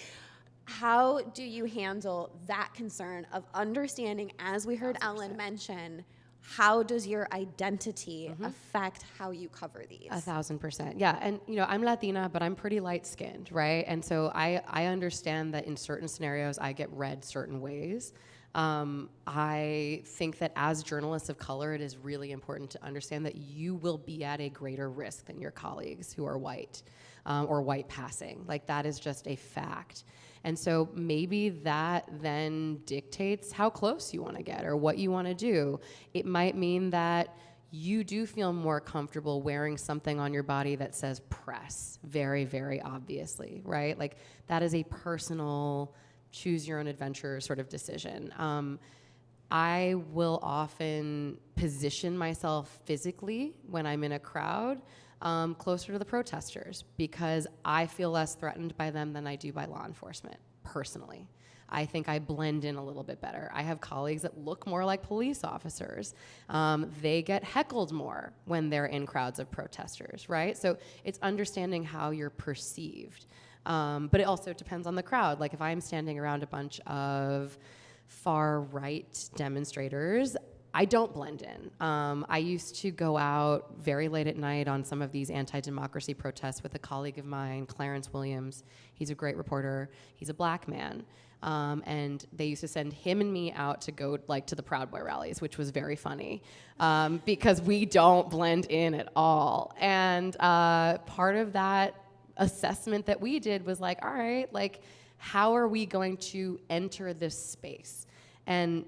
How do you handle that concern of understanding, as we heard 1,000%. Ellen mention, how does your identity affect how you cover these? 1,000%. Yeah. And, I'm Latina, but I'm pretty light skinned, right? And so I understand that in certain scenarios, I get read certain ways. I think that as journalists of color, it is really important to understand that you will be at a greater risk than your colleagues who are white or white passing. Like, that is just a fact. And so maybe that then dictates how close you want to get or what you want to do. It might mean that you do feel more comfortable wearing something on your body that says press, very, very obviously, right? Like, that is a personal choose your own adventure sort of decision. I will often position myself physically when I'm in a crowd closer to the protesters because I feel less threatened by them than I do by law enforcement, personally. I think I blend in a little bit better. I have colleagues that look more like police officers. They get heckled more when they're in crowds of protesters, right? So it's understanding how you're perceived. But it also depends on the crowd. Like, if I'm standing around a bunch of far-right demonstrators, I don't blend in. I used to go out very late at night on some of these anti-democracy protests with a colleague of mine, Clarence Williams. He's a great reporter. He's a black man. And they used to send him and me out to go to the Proud Boy rallies, which was very funny because we don't blend in at all. And part of that assessment that we did was like, all right, like, how are we going to enter this space? And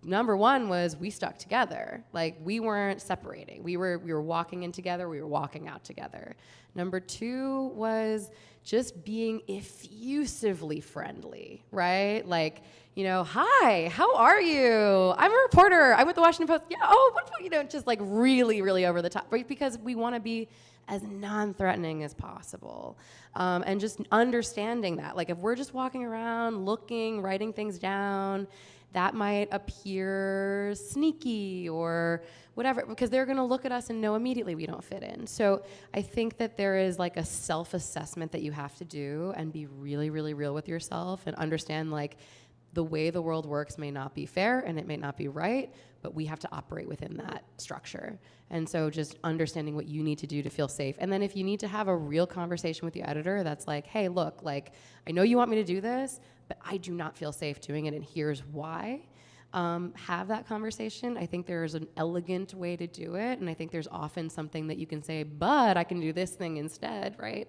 number one was we stuck together. Like, we weren't separating. We were walking in together. We were walking out together. Number two was just being effusively friendly, right? Like, hi, how are you? I'm a reporter. I'm with the Washington Post. Yeah, just like really, really over the top, right? Because we want to be as non-threatening as possible. And just understanding that. Like, if we're just walking around, looking, writing things down, that might appear sneaky or whatever, because they're gonna look at us and know immediately we don't fit in. So I think that there is like a self-assessment that you have to do and be really, really real with yourself and understand, like, the way the world works may not be fair and it may not be right, but we have to operate within that structure. And so just understanding what you need to do to feel safe. And then if you need to have a real conversation with your editor that's like, hey, look, like, I know you want me to do this, but I do not feel safe doing it, and here's why. Have that conversation. I think there's an elegant way to do it, and I think there's often something that you can say, but I can do this thing instead, right?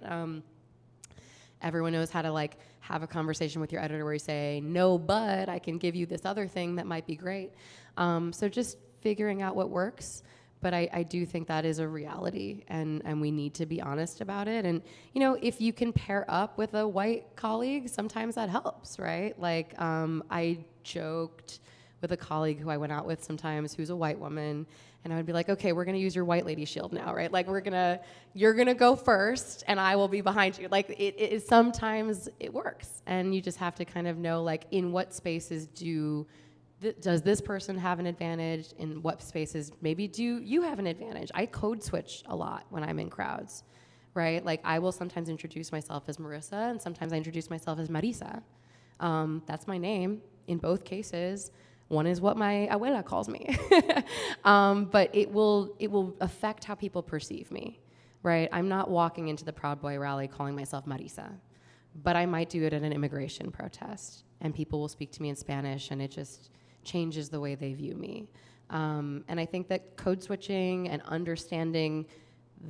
Everyone knows how to like have a conversation with your editor where you say, no, but I can give you this other thing that might be great. So just figuring out what works. But I do think that is a reality, and we need to be honest about it. And, if you can pair up with a white colleague, sometimes that helps, right? Like, I joked with a colleague who I went out with sometimes who's a white woman, and I would be like, okay, we're gonna use your white lady shield now, right? Like, you're gonna go first, and I will be behind you. Like, it sometimes it works, and you just have to kind of know, like, in what spaces does this person have an advantage? In what spaces maybe do you have an advantage? I code switch a lot when I'm in crowds, right? Like, I will sometimes introduce myself as Marissa, and sometimes I introduce myself as Marisa. That's my name in both cases. One is what my abuela calls me. But it will affect how people perceive me, right? I'm not walking into the Proud Boy rally calling myself Marisa, but I might do it at an immigration protest, and people will speak to me in Spanish, and it just changes the way they view me. And I think that code switching and understanding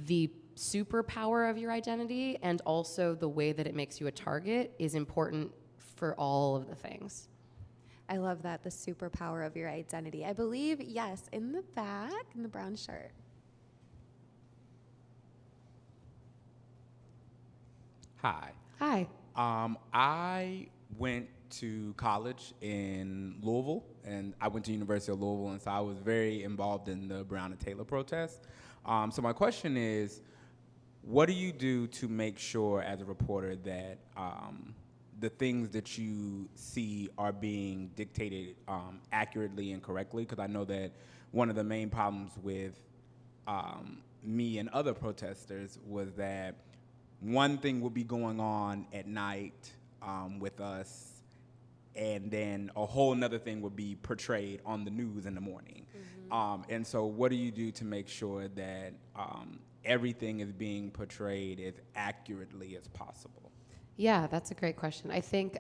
the superpower of your identity and also the way that it makes you a target is important for all of the things. I love that, the superpower of your identity. I believe, yes, in the back, in the brown shirt. Hi. Hi. I went to college in Louisville, and I went to University of Louisville, and so I was very involved in the Brown and Taylor protests. So my question is, what do you do to make sure as a reporter that the things that you see are being dictated accurately and correctly? Because I know that one of the main problems with me and other protesters was that one thing would be going on at night with us, and then a whole nother thing would be portrayed on the news in the morning. And so what do you do to make sure that everything is being portrayed as accurately as possible? Yeah, that's a great question. I think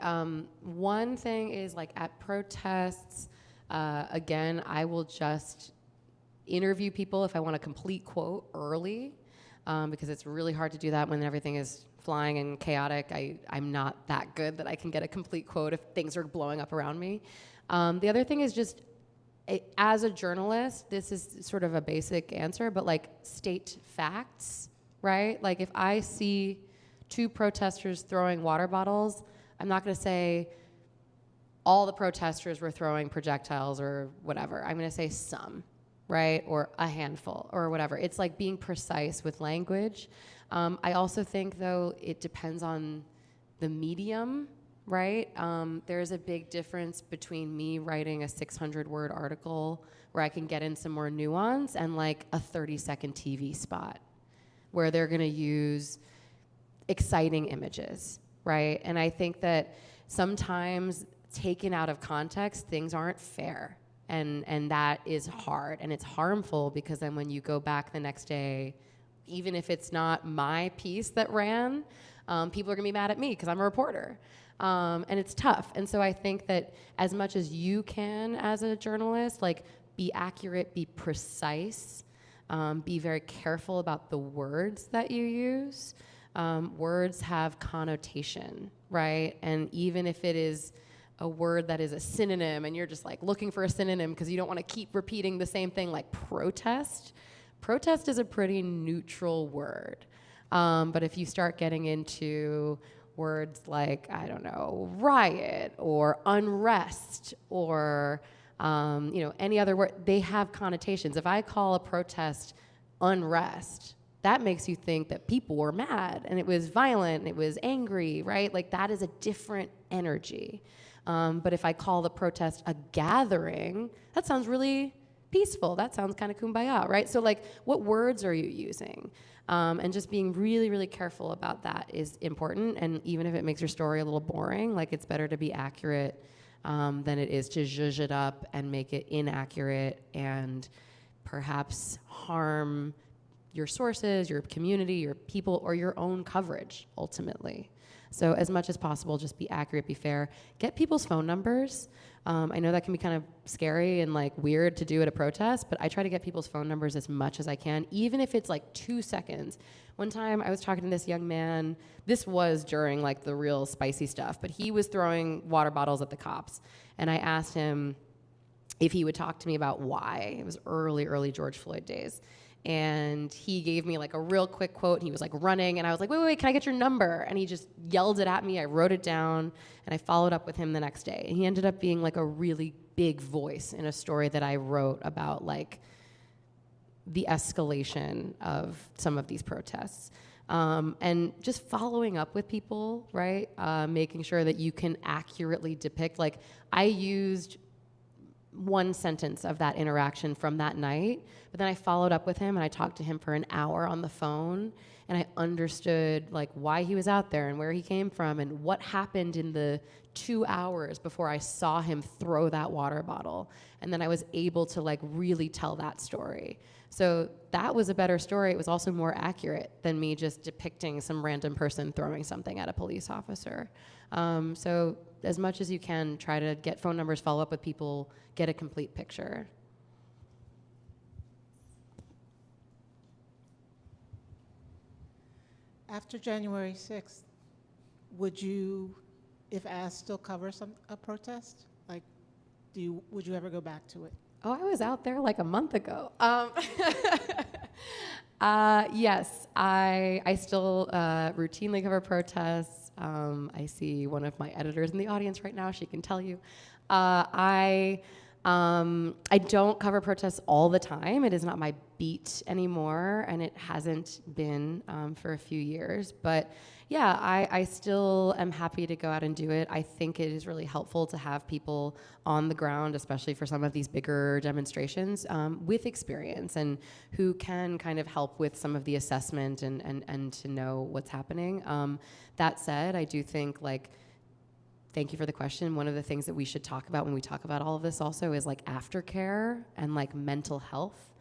one thing is like at protests, again, I will just interview people if I want a complete quote early, because it's really hard to do that when everything is flying and chaotic. I'm not that good that I can get a complete quote if things are blowing up around me. The other thing is just, as a journalist, this is sort of a basic answer, but like state facts, right? Like if I see 2 protesters throwing water bottles, I'm not going to say all the protesters were throwing projectiles or whatever. I'm going to say some, right? Or a handful or whatever. It's like being precise with language. I also think, though, it depends on the medium, right? There's a big difference between me writing a 600-word article where I can get in some more nuance and like a 30-second TV spot where they're going to use exciting images, right? And I think that sometimes taken out of context, things aren't fair. And that is hard, and it's harmful because then when you go back the next day, even if it's not my piece that ran, people are gonna be mad at me because I'm a reporter. And it's tough. And so I think that as much as you can as a journalist, like be accurate, be precise, be very careful about the words that you use. Words have connotation, right? And even if it is a word that is a synonym and you're just like looking for a synonym because you don't want to keep repeating the same thing, like protest. Protest is a pretty neutral word. But if you start getting into words like, I don't know, riot or unrest or any other word, they have connotations. If I call a protest unrest, that makes you think that people were mad and it was violent and it was angry, right? Like that is a different energy. But if I call the protest a gathering, that sounds really peaceful. That sounds kind of kumbaya, right? So like, what words are you using? And just being really, really careful about that is important. And even if it makes your story a little boring, like it's better to be accurate than it is to zhuzh it up and make it inaccurate and perhaps harm your sources, your community, your people, or your own coverage, ultimately. So as much as possible, just be accurate, be fair. Get people's phone numbers. I know that can be kind of scary and like weird to do at a protest, but I try to get people's phone numbers as much as I can, even if it's like 2 seconds. One time I was talking to this young man, this was during like the real spicy stuff, but he was throwing water bottles at the cops. And I asked him if he would talk to me about why. It was early George Floyd days. And he gave me like a real quick quote, and he was like running, and I was like, wait, can I get your number? And he just yelled it at me. I wrote it down, and I followed up with him the next day. And he ended up being like a really big voice in a story that I wrote about like the escalation of some of these protests. And just following up with people, right? Making sure that you can accurately depict, like I used one sentence of that interaction from that night, but then I followed up with him and I talked to him for an hour on the phone, and I understood like why he was out there and where he came from and what happened in the 2 hours before I saw him throw that water bottle. And then I was able to like really tell that story. So that was a better story. It was also more accurate than me just depicting some random person throwing something at a police officer. So as much as you can, try to get phone numbers, follow up with people, get a complete picture. After January 6th, would you, if asked, still cover a protest? Like, would you ever go back to it? Oh, I was out there like a month ago. Yes, I still routinely cover protests. I see one of my editors in the audience right now. She can tell you. I I don't cover protests all the time. It is not my beat anymore, and it hasn't been for a few years. But yeah, I still am happy to go out and do it. I think it is really helpful to have people on the ground, especially for some of these bigger demonstrations, with experience and who can kind of help with some of the assessment and to know what's happening. That said, I do think, like, thank you for the question. One of the things that we should talk about when we talk about all of this also is like aftercare and like mental health.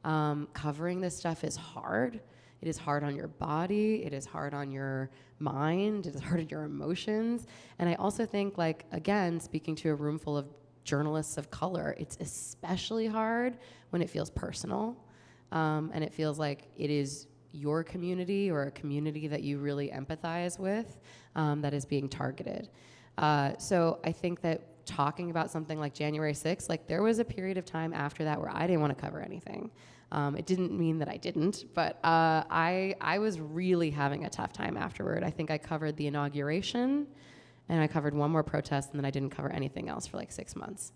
Covering this stuff is hard. It is hard on your body. It is hard on your mind. It is hard on your emotions. And I also think, like, again, speaking to a room full of journalists of color, it's especially hard when it feels personal. And it feels like it is your community or a community that you really empathize with that is being targeted. So I think that talking about something like January 6th, like there was a period of time after that where I didn't want to cover anything. It didn't mean that I didn't, but I was really having a tough time afterward. I think I covered the inauguration and I covered one more protest, and then I didn't cover anything else for like 6 months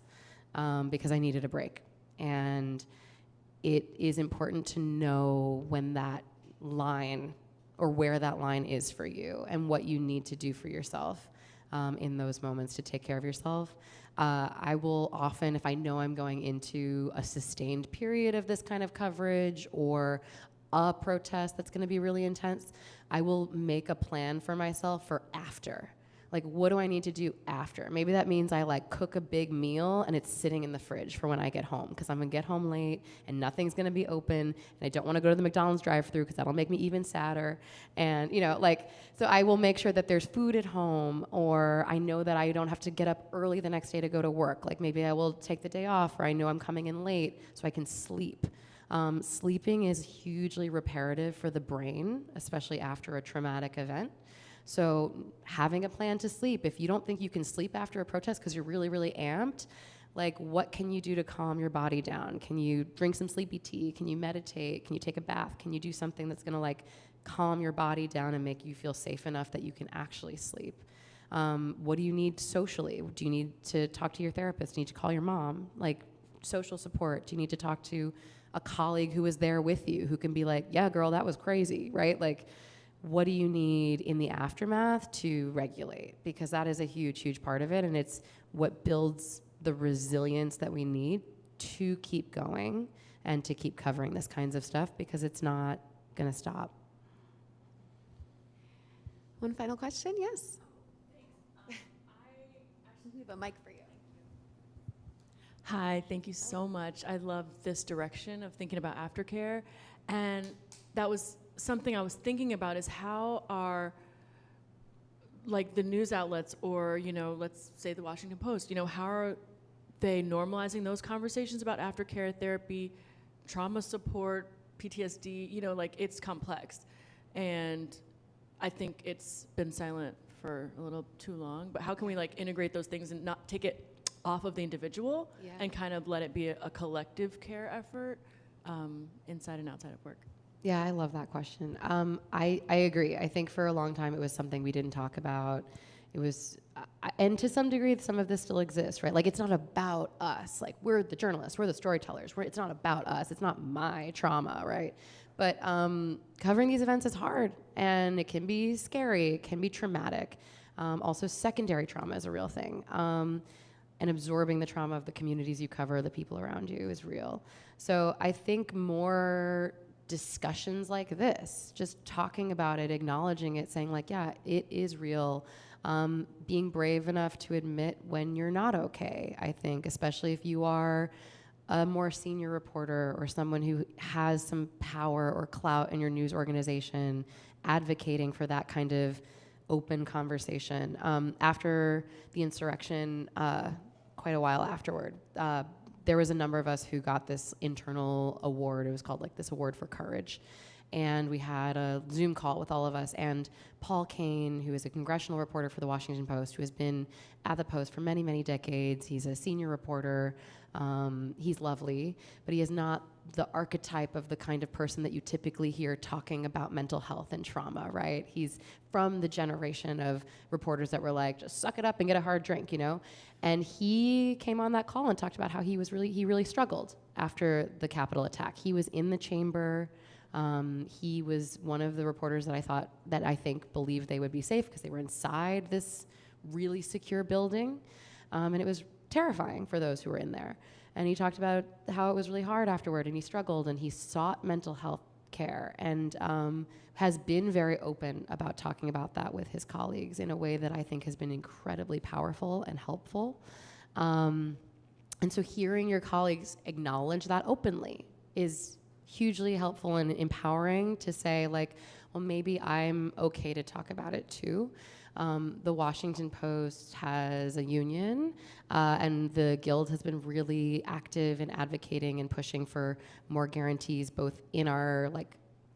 because I needed a break. And it is important to know when that line or where that line is for you and what you need to do for yourself in those moments to take care of yourself. I will often, if I know I'm going into a sustained period of this kind of coverage or a protest that's going to be really intense, I will make a plan for myself for after. Like, what do I need to do after? Maybe that means I like cook a big meal and it's sitting in the fridge for when I get home, because I'm gonna get home late and nothing's gonna be open, and I don't wanna go to the McDonald's drive-thru because that'll make me even sadder. And so I will make sure that there's food at home, or I know that I don't have to get up early the next day to go to work. Like, maybe I will take the day off, or I know I'm coming in late so I can sleep. Sleeping is hugely reparative for the brain, especially after a traumatic event. So having a plan to sleep, if you don't think you can sleep after a protest because you're really, really amped, like, what can you do to calm your body down? Can you drink some sleepy tea? Can you meditate? Can you take a bath? Can you do something that's gonna like calm your body down and make you feel safe enough that you can actually sleep? What do you need socially? Do you need to talk to your therapist? Do you need to call your mom? Like, social support. Do you need to talk to a colleague who is there with you, who can be like, yeah, girl, that was crazy, right? Like, what do you need in the aftermath to regulate? Because that is a huge, huge part of it, and it's what builds the resilience that we need to keep going and to keep covering this kinds of stuff, because it's not gonna stop. One final question, yes? I actually have a mic for you. Hi, thank you so much. I love this direction of thinking about aftercare, and that was something I was thinking about, is how are, like, the news outlets, or, let's say the Washington Post, how are they normalizing those conversations about aftercare therapy, trauma support, PTSD, like, it's complex. And I think it's been silent for a little too long, but how can we like integrate those things and not take it off of the individual and kind of let it be a collective care effort inside and outside of work? Yeah, I love that question. I agree. I think for a long time it was something we didn't talk about. It was, and to some degree, some of this still exists, right? Like, it's not about us. Like, we're the journalists, we're the storytellers. It's not about us. It's not my trauma, right? But covering these events is hard, and it can be scary. It can be traumatic. Also, secondary trauma is a real thing. And absorbing the trauma of the communities you cover, the people around you, is real. So I think more discussions like this, just talking about it, acknowledging it, saying like, yeah, it is real. Being brave enough to admit when you're not okay, I think, especially if you are a more senior reporter or someone who has some power or clout in your news organization, advocating for that kind of open conversation. After the insurrection, quite a while afterward, there was a number of us who got this internal award. It was called like this award for courage. And we had a Zoom call with all of us, and Paul Kane, who is a congressional reporter for the Washington Post, who has been at the Post for many, many decades. He's a senior reporter. He's lovely, but he is not the archetype of the kind of person that you typically hear talking about mental health and trauma, right? He's from the generation of reporters that were like, just suck it up and get a hard drink, you know? And he came on that call and talked about how he really struggled after the Capitol attack. He was in the chamber. He was one of the reporters that I think believed they would be safe because they were inside this really secure building. And it was terrifying for those who were in there. And he talked about how it was really hard afterward, and he struggled, and he sought mental health care, and has been very open about talking about that with his colleagues in a way that I think has been incredibly powerful and helpful. And so hearing your colleagues acknowledge that openly is hugely helpful and empowering to say, like, well, maybe I'm okay to talk about it too. The Washington Post has a union, and the Guild has been really active in advocating and pushing for more guarantees, both in our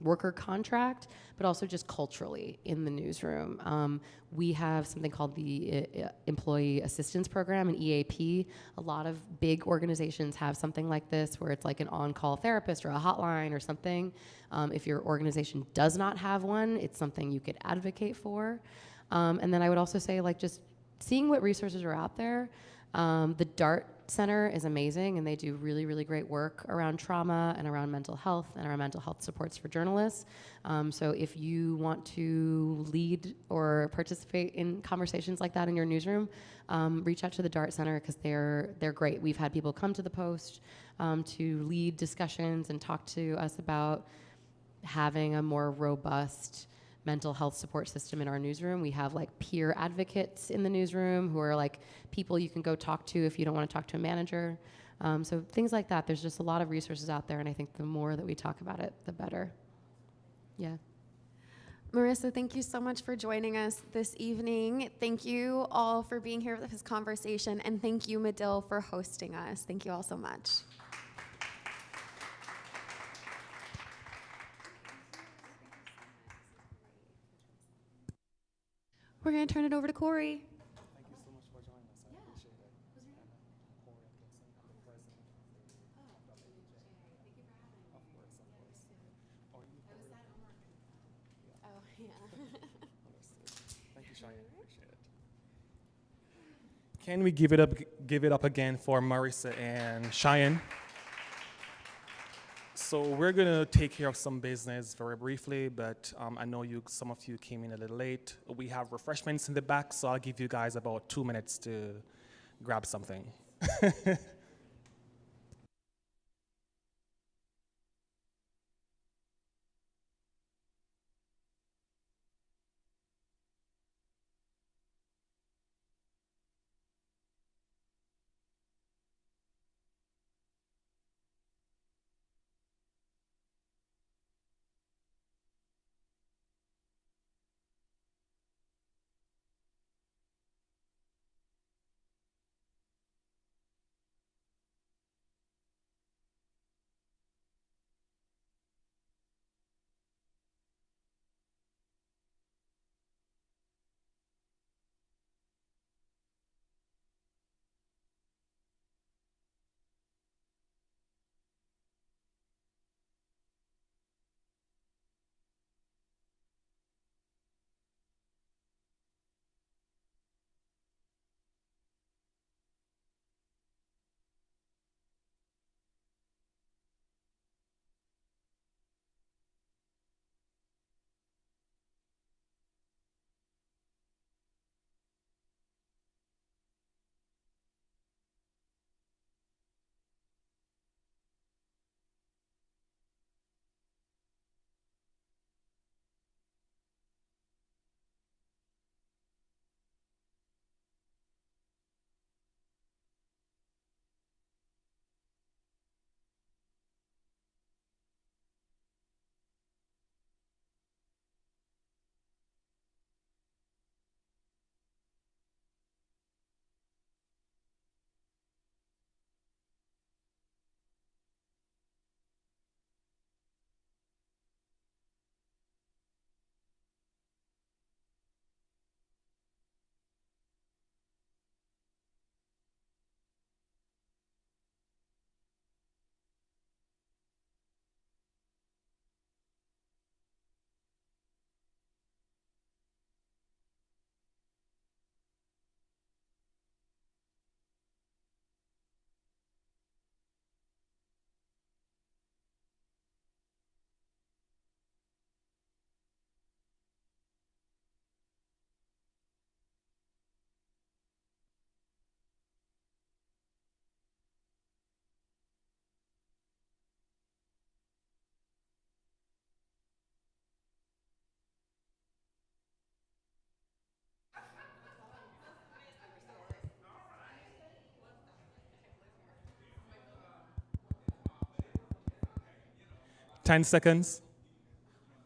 worker contract, but also just culturally in the newsroom. We have something called the Employee Assistance Program, an EAP. A lot of big organizations have something like this, where it's like an on-call therapist or a hotline or something. If your organization does not have one, it's something you could advocate for. And then I would also say, just seeing what resources are out there. The DART Center is amazing, and they do really, really great work around trauma and around mental health and around mental health supports for journalists. So if you want to lead or participate in conversations like that in your newsroom, reach out to the DART Center, because they're great. We've had people come to the Post to lead discussions and talk to us about having a more robust mental health support system in our newsroom. We have peer advocates in the newsroom who are people you can go talk to if you don't want to talk to a manager. So things like that. There's just a lot of resources out there, and I think the more that we talk about it, the better. Yeah. Marissa, thank you so much for joining us this evening. Thank you all for being here with this conversation, and thank you, Medill, for hosting us. Thank you all so much. We're going to turn it over to Corey. Thank you so much for joining us. I appreciate it. Corey Atkinson, I'm the president of WABJ. Thank you for having me. Of course, of course. Are you Corey? Yeah. Oh, yeah. Understood. Thank you, Cheyanne. Appreciate it. Can we give it up again for Marissa and Cheyanne? So we're going to take care of some business very briefly, but I know some of you came in a little late. We have refreshments in the back, so I'll give you guys about 2 minutes to grab something. 10 seconds.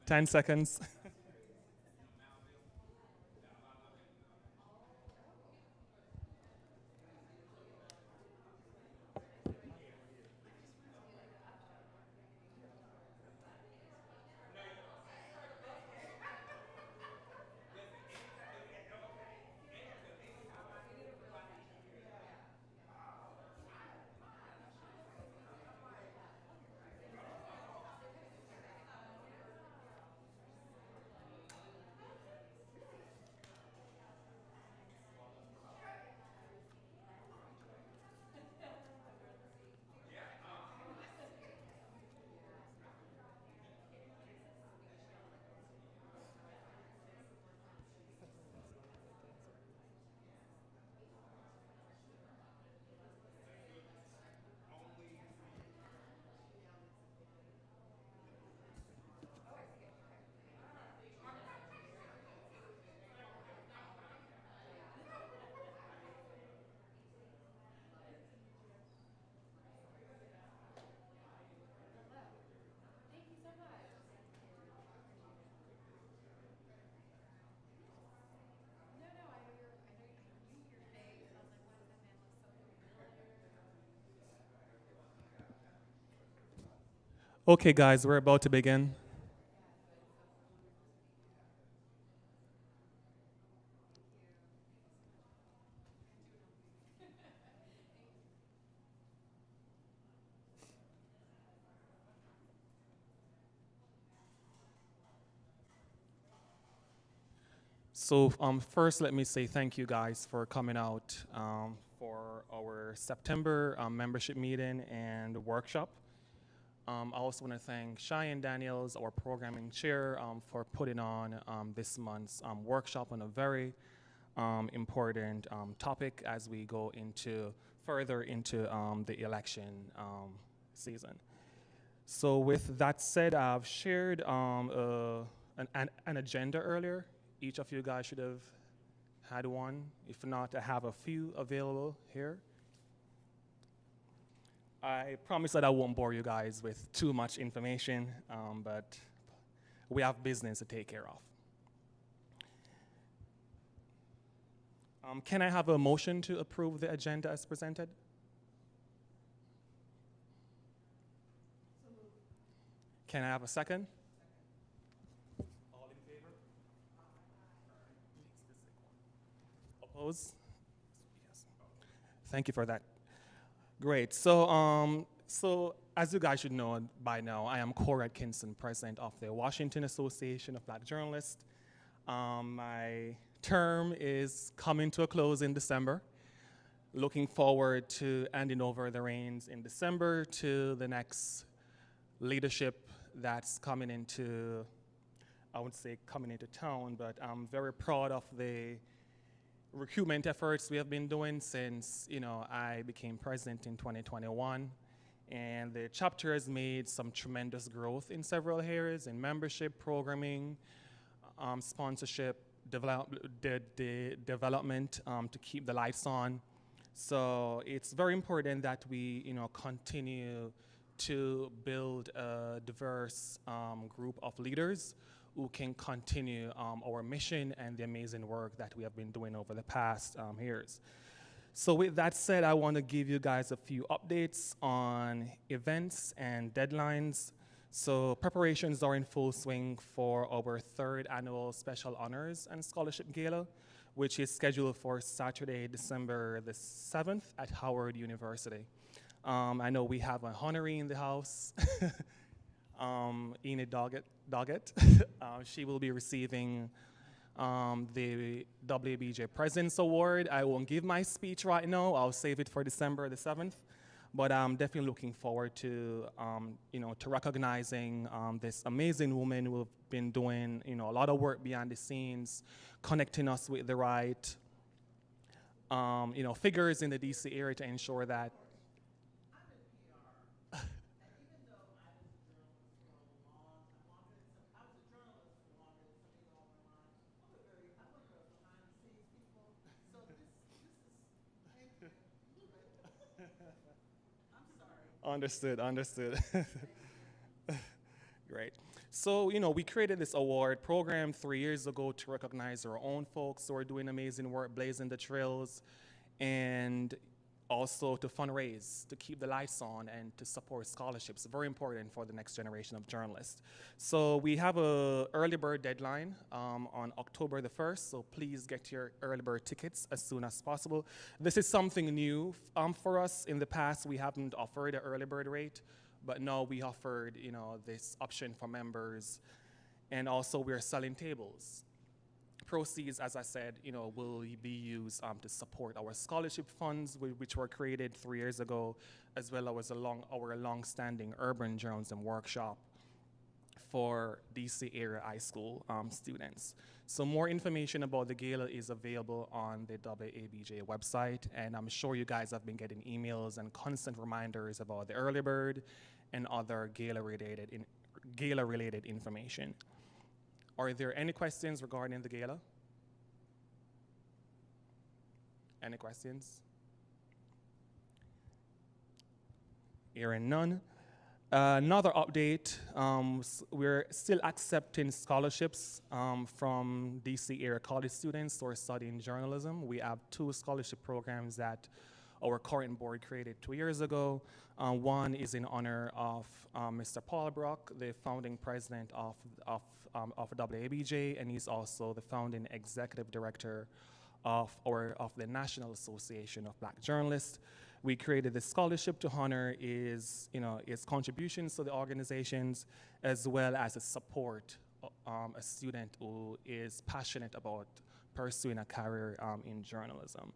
10 seconds. Okay, guys, we're about to begin. So first, let me say thank you guys for coming out for our September membership meeting and workshop. I also want to thank Cheyanne Daniels, our programming chair, for putting on this month's workshop on a very important topic as we go further into the election season. So with that said, I've shared an agenda earlier. Each of you guys should have had one. If not, I have a few available here. I promise that I won't bore you guys with too much information, but we have business to take care of. Can I have a motion to approve the agenda as presented? Can I have a second? All in favor? Oppose? Yes. Thank you for that. Great. So, as you guys should know by now, I am Corey Atkinson, president of the Washington Association of Black Journalists. My term is coming to a close in December. Looking forward to handing over the reins in December to the next leadership that's coming into, I wouldn't say coming into town, but I'm very proud of the recruitment efforts we have been doing since I became president in 2021. And the chapter has made some tremendous growth in several areas, in membership, programming, sponsorship, the development to keep the lights on. So it's very important that we continue to build a diverse group of leaders who can continue our mission and the amazing work that we have been doing over the past years. So with that said, I want to give you guys a few updates on events and deadlines. So preparations are in full swing for our third annual Special Honors and Scholarship Gala, which is scheduled for Saturday, December the 7th at Howard University. I know we have a honoree in the house, Enid Doggett. She will be receiving the WABJ President's Award. I won't give my speech right now. I'll save it for December the 7th. But I'm definitely looking forward to, to recognizing this amazing woman who've been doing, a lot of work behind the scenes, connecting us with the right, figures in the DC area to ensure that. Understood. So, we created this award program 3 years ago to recognize our own folks who are doing amazing work, blazing the trails, and also to fundraise, to keep the lights on, and to support scholarships. Very important for the next generation of journalists. So we have a early bird deadline on October the 1st, so please get your early bird tickets as soon as possible. This is something new for us. In the past, we haven't offered an early bird rate, but now we offered, this option for members, and also we're selling tables. Proceeds, as I said, will be used to support our scholarship funds, which were created 3 years ago, as well as our long-standing urban journalism workshop for DC area high school students. So more information about the gala is available on the WABJ website, and I'm sure you guys have been getting emails and constant reminders about the early bird and other gala-related information. Are there any questions regarding the gala? Any questions? Hearing none. Another update, we're still accepting scholarships from DC area college students who are studying journalism. We have 2 scholarship programs that our current board created 2 years ago. One is in honor of Mr. Paul Brock, the founding president of WABJ, and he's also the founding executive director of the National Association of Black Journalists. We created this scholarship to honor his contributions to the organizations, as well as to support a student who is passionate about pursuing a career in journalism.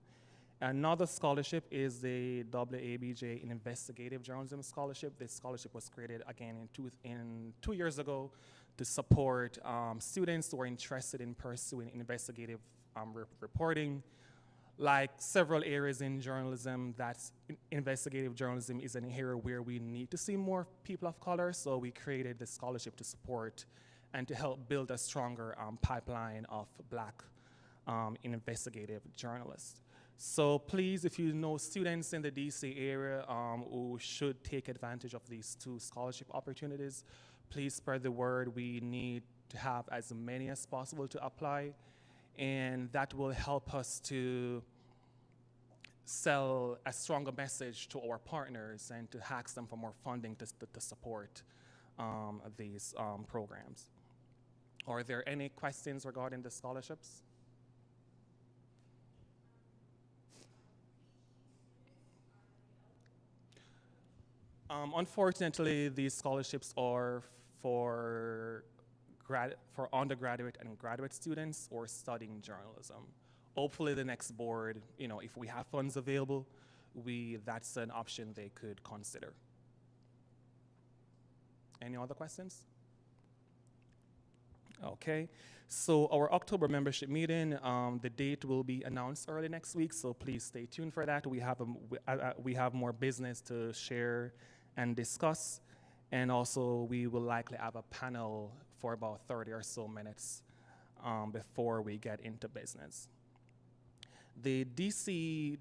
Another scholarship is the WABJ Investigative Journalism Scholarship. This scholarship was created again in 2 years ago to support students who are interested in pursuing investigative reporting. Like several areas in journalism, investigative journalism is an area where we need to see more people of color, so we created this scholarship to support and to help build a stronger pipeline of Black investigative journalists. So please, if you know students in the DC area who should take advantage of these 2 scholarship opportunities, please spread the word. We need to have as many as possible to apply, and that will help us to sell a stronger message to our partners and to ask them for more funding to support these programs. Are there any questions regarding the scholarships? Unfortunately, these scholarships are for undergraduate and graduate students or studying journalism. Hopefully the next board, if we have funds available, that's an option they could consider. Any other questions? Okay, so our October membership meeting, the date will be announced early next week, so please stay tuned for that. We have more business to share and discuss, and also we will likely have a panel for about 30 or so minutes before we get into business. The DC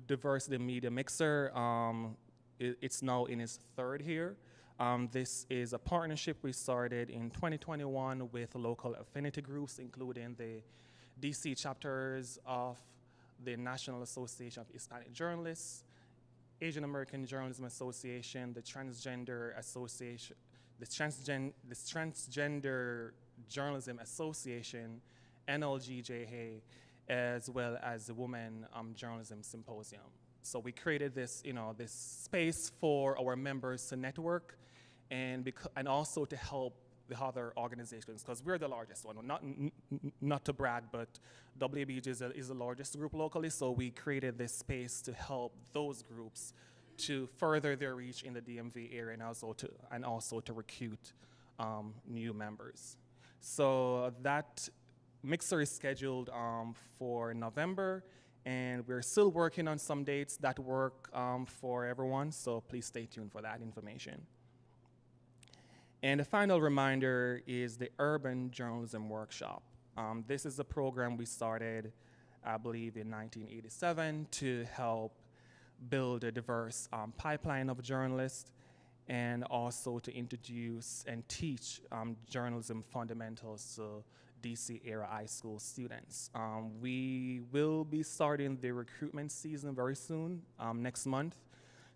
Diversity Media Mixer, it's now in its 3rd year. This is a partnership we started in 2021 with local affinity groups, including the DC chapters of the National Association of Hispanic Journalists, Asian American Journalism Association, the Transgender Association, the Transgender Journalism Association, NLGJA, as well as the Women Journalism Symposium. So we created this, this space for our members to network and also to help the other organizations, because we're the largest one. Not to brag, but WABJ is the largest group locally, so we created this space to help those groups to further their reach in the DMV area and also to recruit new members. So that mixer is scheduled for November, and we're still working on some dates that work for everyone, so please stay tuned for that information. And the final reminder is the Urban Journalism Workshop. This is a program we started, I believe, in 1987 to help build a diverse pipeline of journalists. and also to introduce and teach journalism fundamentals to DC area high school students. We will be starting the recruitment season very soon, next month.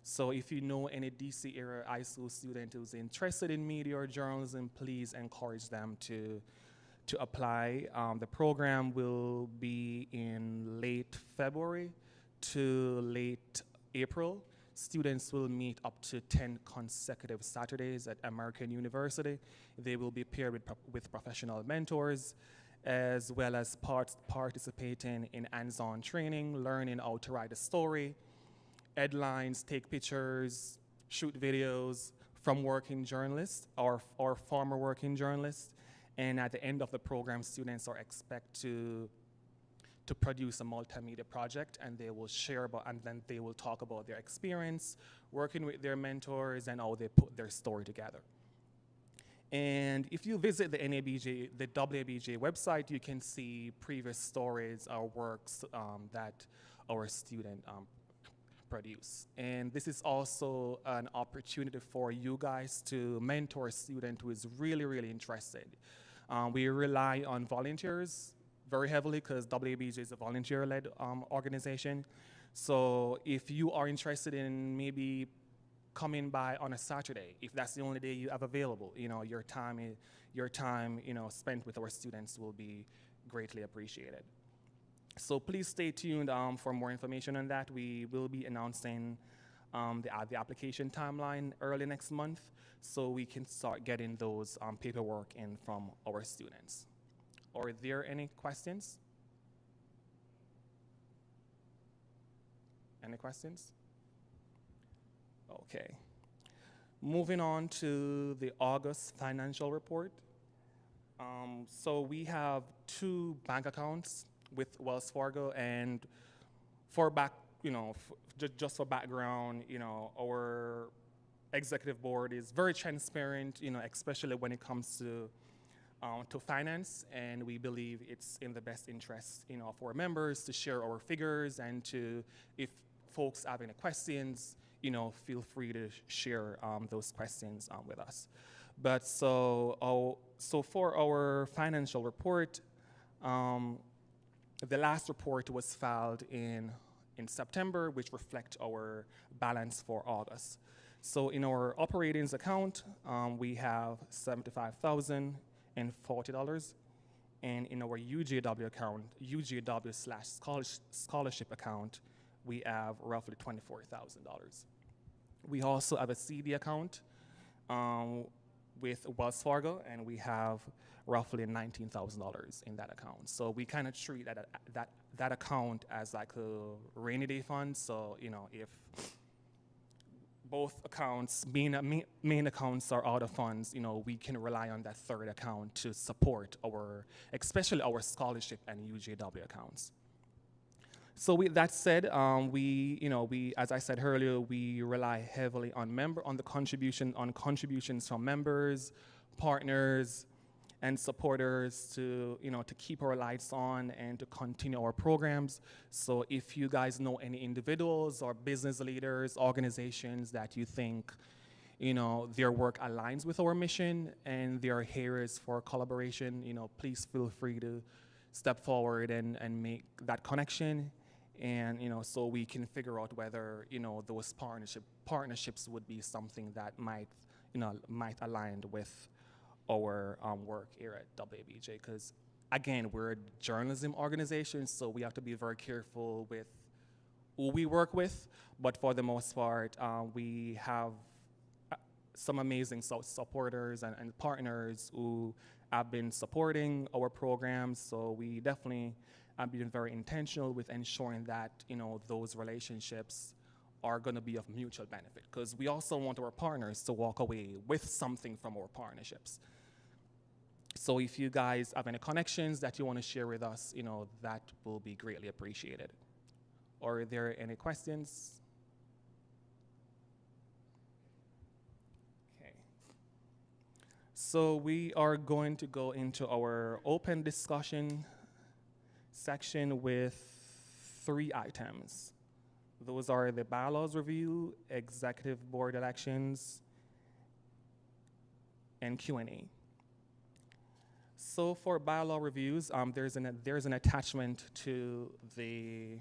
So if you know any DC area high school student who's interested in media or journalism, please encourage them to apply. The program will be in late February to late April. Students will meet up to 10 consecutive Saturdays at American University. They will be paired with professional mentors, as well as participating in hands-on training, learning how to write a story, headlines, take pictures, shoot videos from working journalists or former working journalists. And at the end of the program, students are expected to produce a multimedia project, and they will share about, and then they will talk about their experience working with their mentors and how they put their story together. And if you visit the WABJ website, you can see previous stories or works that our student produce. And this is also an opportunity for you guys to mentor a student who is really, really interested. We rely on volunteers very heavily because WABJ is a volunteer-led organization. So if you are interested in maybe coming by on a Saturday, if that's the only day you have available, your time, spent with our students will be greatly appreciated. So please stay tuned for more information on that. We will be announcing the application timeline early next month, so we can start getting those paperwork in from our students. Are there any questions? Any questions? Okay. Moving on to the August financial report. So we have 2 bank accounts with Wells Fargo, and just for background, our executive board is very transparent, especially when it comes to finance, and we believe it's in the best interest, of our members to share our figures, and if folks have any questions, feel free to share those questions with us. But so for our financial report, the last report was filed in September, which reflect our balance for August. So in our operations account, we have $75,040, and in our UJW account, UJW/scholarship account, we have roughly $24,000. We also have a CD account with Wells Fargo, and we have roughly $19,000 in that account. So we kind of treat that account as like a rainy day fund. So if both accounts, main accounts are out of funds, we can rely on that third account to support especially our scholarship and UJW accounts. So with that said, we, as I said earlier, we rely heavily on contributions from members, partners, and supporters to keep our lights on and to continue our programs. So if you guys know any individuals or business leaders, organizations that you think, their work aligns with our mission and they are areas for collaboration, please feel free to step forward and make that connection. And so we can figure out whether those partnerships would be something that might align with our work here at WABJ. Because again, we're a journalism organization, so we have to be very careful with who we work with. But for the most part, we have some amazing supporters and partners who have been supporting our programs. So we definitely have been very intentional with ensuring that those relationships are going to be of mutual benefit, because we also want our partners to walk away with something from our partnerships. So if you guys have any connections that you want to share with us, that will be greatly appreciated. Are there any questions? Okay. So we are going to go into our open discussion section with 3 items. Those are the bylaws review, executive board elections, and Q&A. So for bylaw reviews, there's an attachment to the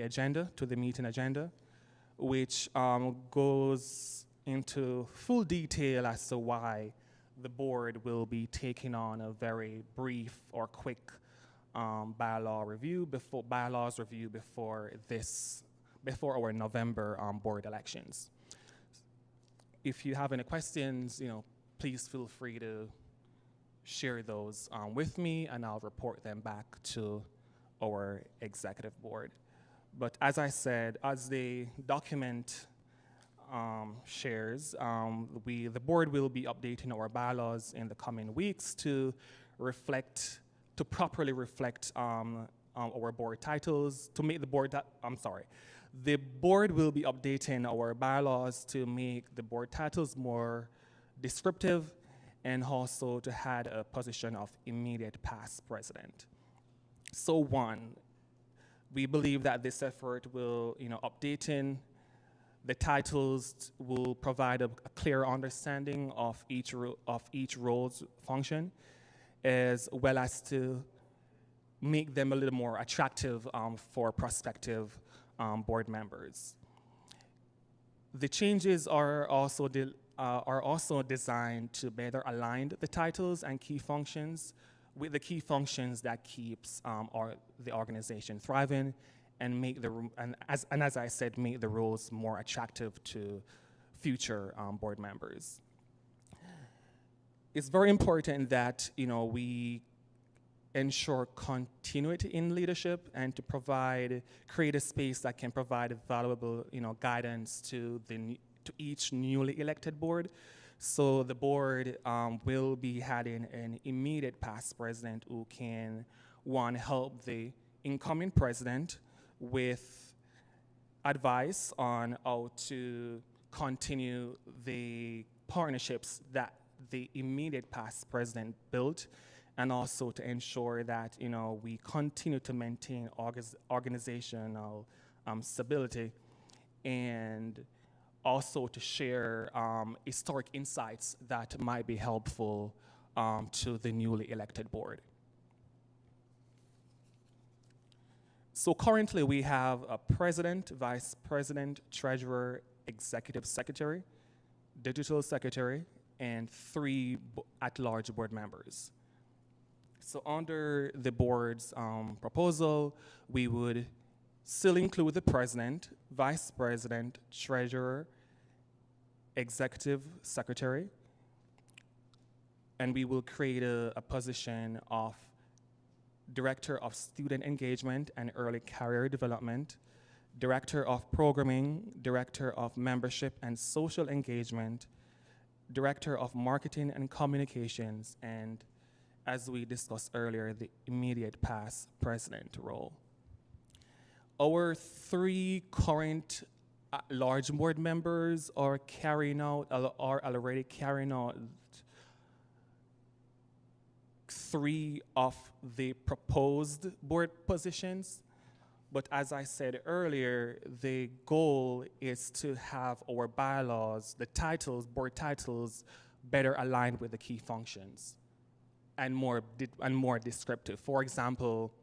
agenda, to the meeting agenda, which goes into full detail as to why the board will be taking on a very brief or quick bylaws review before our November board elections. If you have any questions, please feel free to share those with me, and I'll report them back to our executive board. But as I said, as the document shares, the board will be updating our bylaws in the coming weeks to properly reflect our board titles, to make the board, the board will be updating our bylaws to make the board titles more descriptive and also to add a position of immediate past president. So one, we believe that this effort will, updating the titles will provide a clear understanding of each role's function, as well as to make them a little more attractive for prospective board members. The changes are also designed to better align the titles and key functions with the key functions that keeps the organization thriving, and as I said, make the roles more attractive to future board members. It's very important that we ensure continuity in leadership and to create a space that can provide valuable guidance to each newly elected board. So the board will be having an immediate past president who can, one, help the incoming president with advice on how to continue the partnerships that the immediate past president built, and also to ensure that we continue to maintain organizational stability, and also to share historic insights that might be helpful to the newly elected board. So currently we have a president, vice president, treasurer, executive secretary, digital secretary, and 3 at-large board members. So under the board's proposal, we would still include the president, vice president, treasurer, executive secretary, and we will create a position of director of student engagement and early career development, director of programming, director of membership and social engagement, director of marketing and communications, and as we discussed earlier, the immediate past president role. Our 3 current large board members are already carrying out 3 of the proposed board positions. But as I said earlier, the goal is to have our bylaws, the titles, board titles, better aligned with the key functions and more descriptive. For example,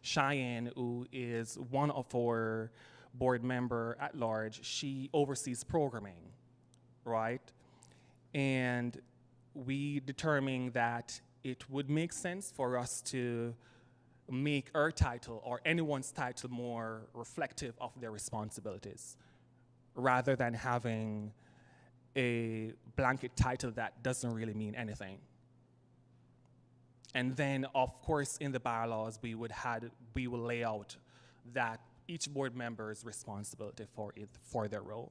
Cheyanne, who is one of our board member at large, she oversees programming, right? And we determined that it would make sense for us to make our title or anyone's title more reflective of their responsibilities, rather than having a blanket title that doesn't really mean anything. And then, of course, in the bylaws, we will lay out that each board member's responsibility for their role.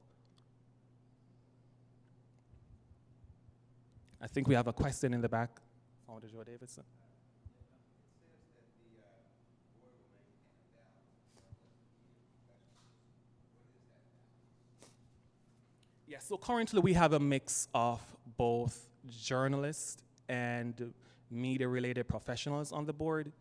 I think we have a question in the back. Founder Joe Davidson. Yeah, so currently we have a mix of both journalists and media-related professionals on the board.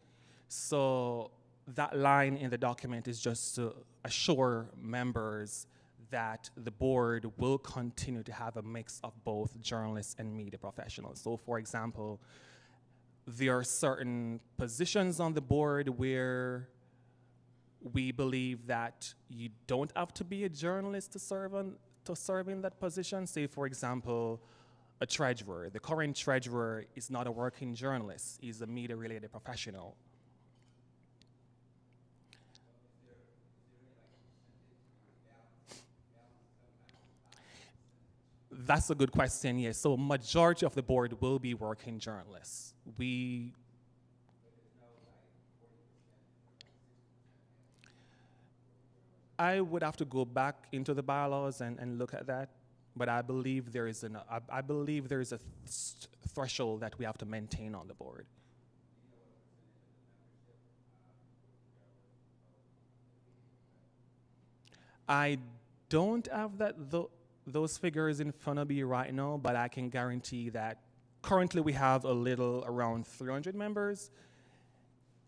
So that line in the document is just to assure members that the board will continue to have a mix of both journalists and media professionals. So for example, there are certain positions on the board where we believe that you don't have to be a journalist to serve in that position. Say, for example, a treasurer. The current treasurer is not a working journalist. He's a media-related professional. That's a good question, yes. So majority of the board will be working journalists. I would have to go back into the bylaws and look at that, but I believe there is a threshold that we have to maintain on the board. I don't have those figures in front of me right now, but I can guarantee that currently we have a little around 300 members,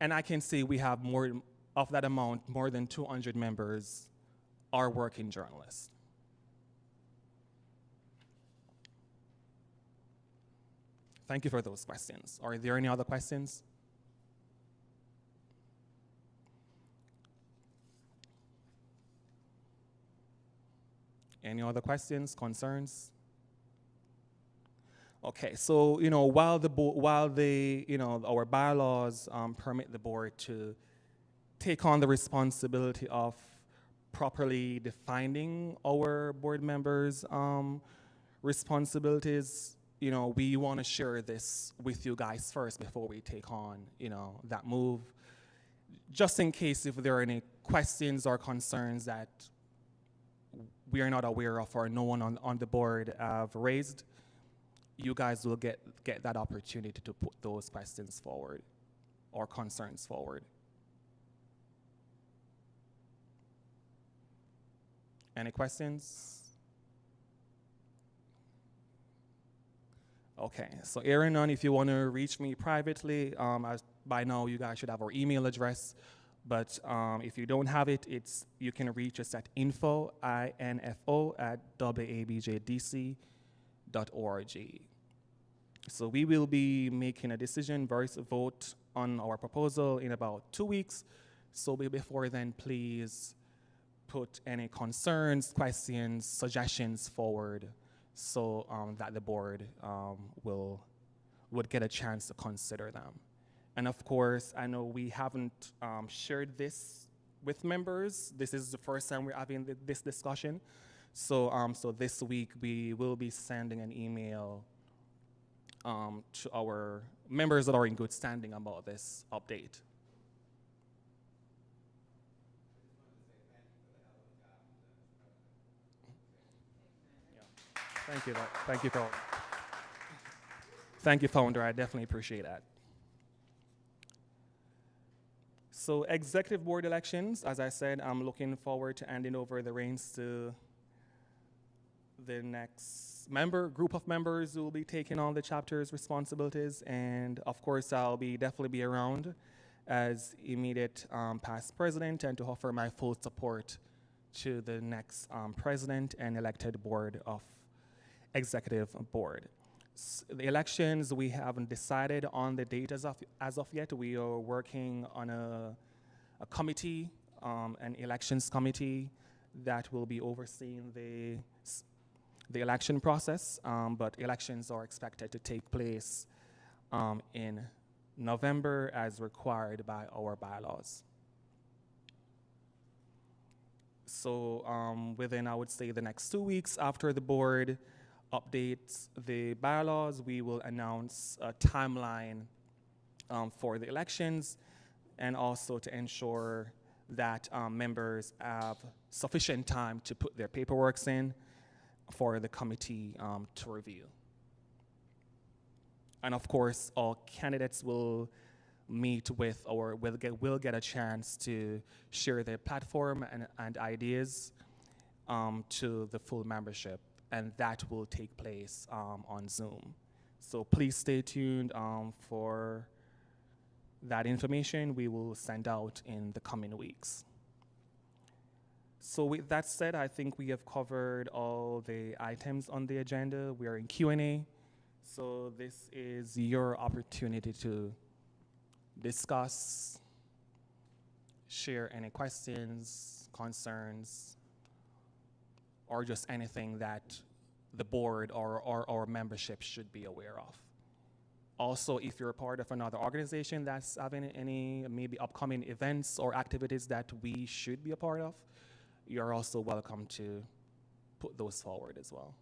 and I can say we have more of that amount, more than 200 members are working journalists. Thank you for those questions. Are there any other questions? Any other questions, concerns? Okay, so while our bylaws permit the board to take on the responsibility of properly defining our board members' responsibilities, we want to share this with you guys first before we take on, that move. Just in case if there are any questions or concerns that we are not aware of or no one on the board have raised, you guys will get that opportunity to put those questions forward or concerns forward. Any questions? Okay, so hearing none, if you want to reach me privately, by now you guys should have our email address, but if you don't have it, you can reach us at info@wabjdc.org. So we will be making a decision, vote on our proposal in about 2 weeks. So before then, please put any concerns, questions, suggestions forward so that the board would get a chance to consider them. And of course, I know we haven't shared this with members. This is the first time we're having this discussion. So this week we will be sending an email to our members that are in good standing about this update. Thank you, Founder. I definitely appreciate that. So executive board elections, as I said, I'm looking forward to handing over the reins to the next group of members who will be taking on the chapter's responsibilities. And of course, I'll definitely be around as immediate past president and to offer my full support to the next president and elected board of executive board. The elections, we haven't decided on the date as of yet. We are working on a committee, an elections committee that will be overseeing the election process, but elections are expected to take place in November as required by our bylaws. So within, I would say, the next 2 weeks after the board updates the bylaws, we will announce a timeline for the elections and also to ensure that members have sufficient time to put their paperwork in for the committee to review. And of course, all candidates will meet with or will get a chance to share their platform and ideas to the full membership, and that will take place on Zoom. So please stay tuned for that information we will send out in the coming weeks. So with that said, I think we have covered all the items on the agenda. We are in Q&A. So this is your opportunity to discuss, share any questions, concerns, or just anything that the board or our membership should be aware of. Also, if you're a part of another organization that's having any maybe upcoming events or activities that we should be a part of, you're also welcome to put those forward as well.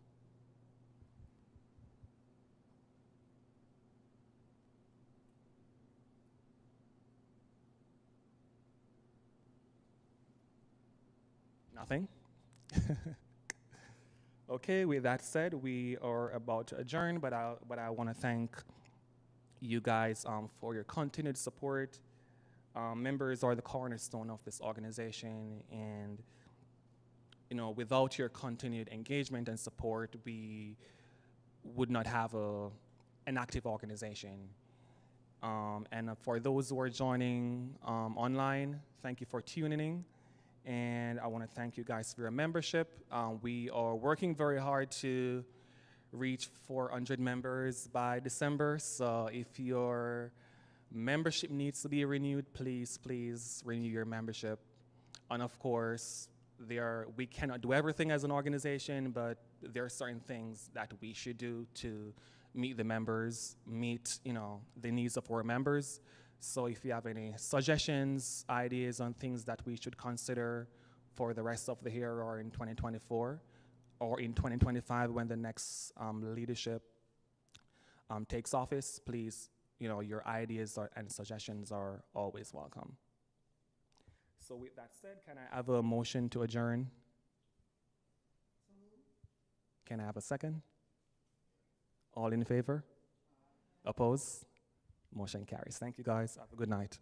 Nothing? Okay, with that said, we are about to adjourn, but I want to thank you guys for your continued support. Members are the cornerstone of this organization, and without your continued engagement and support, we would not have an active organization. And for those who are joining online, thank you for tuning in. And I want to thank you guys for your membership. We are working very hard to reach 400 members by December. So if your membership needs to be renewed, please renew your membership. And of course, we cannot do everything as an organization, but there are certain things that we should do to meet the members, meet the needs of our members. So if you have any suggestions, ideas on things that we should consider for the rest of the year or in 2024 or in 2025 when the next leadership takes office, please, your ideas and suggestions are always welcome. So with that said, can I have a motion to adjourn? Can I have a second? All in favor? Oppose? Motion carries. Thank you, guys. Have a good night.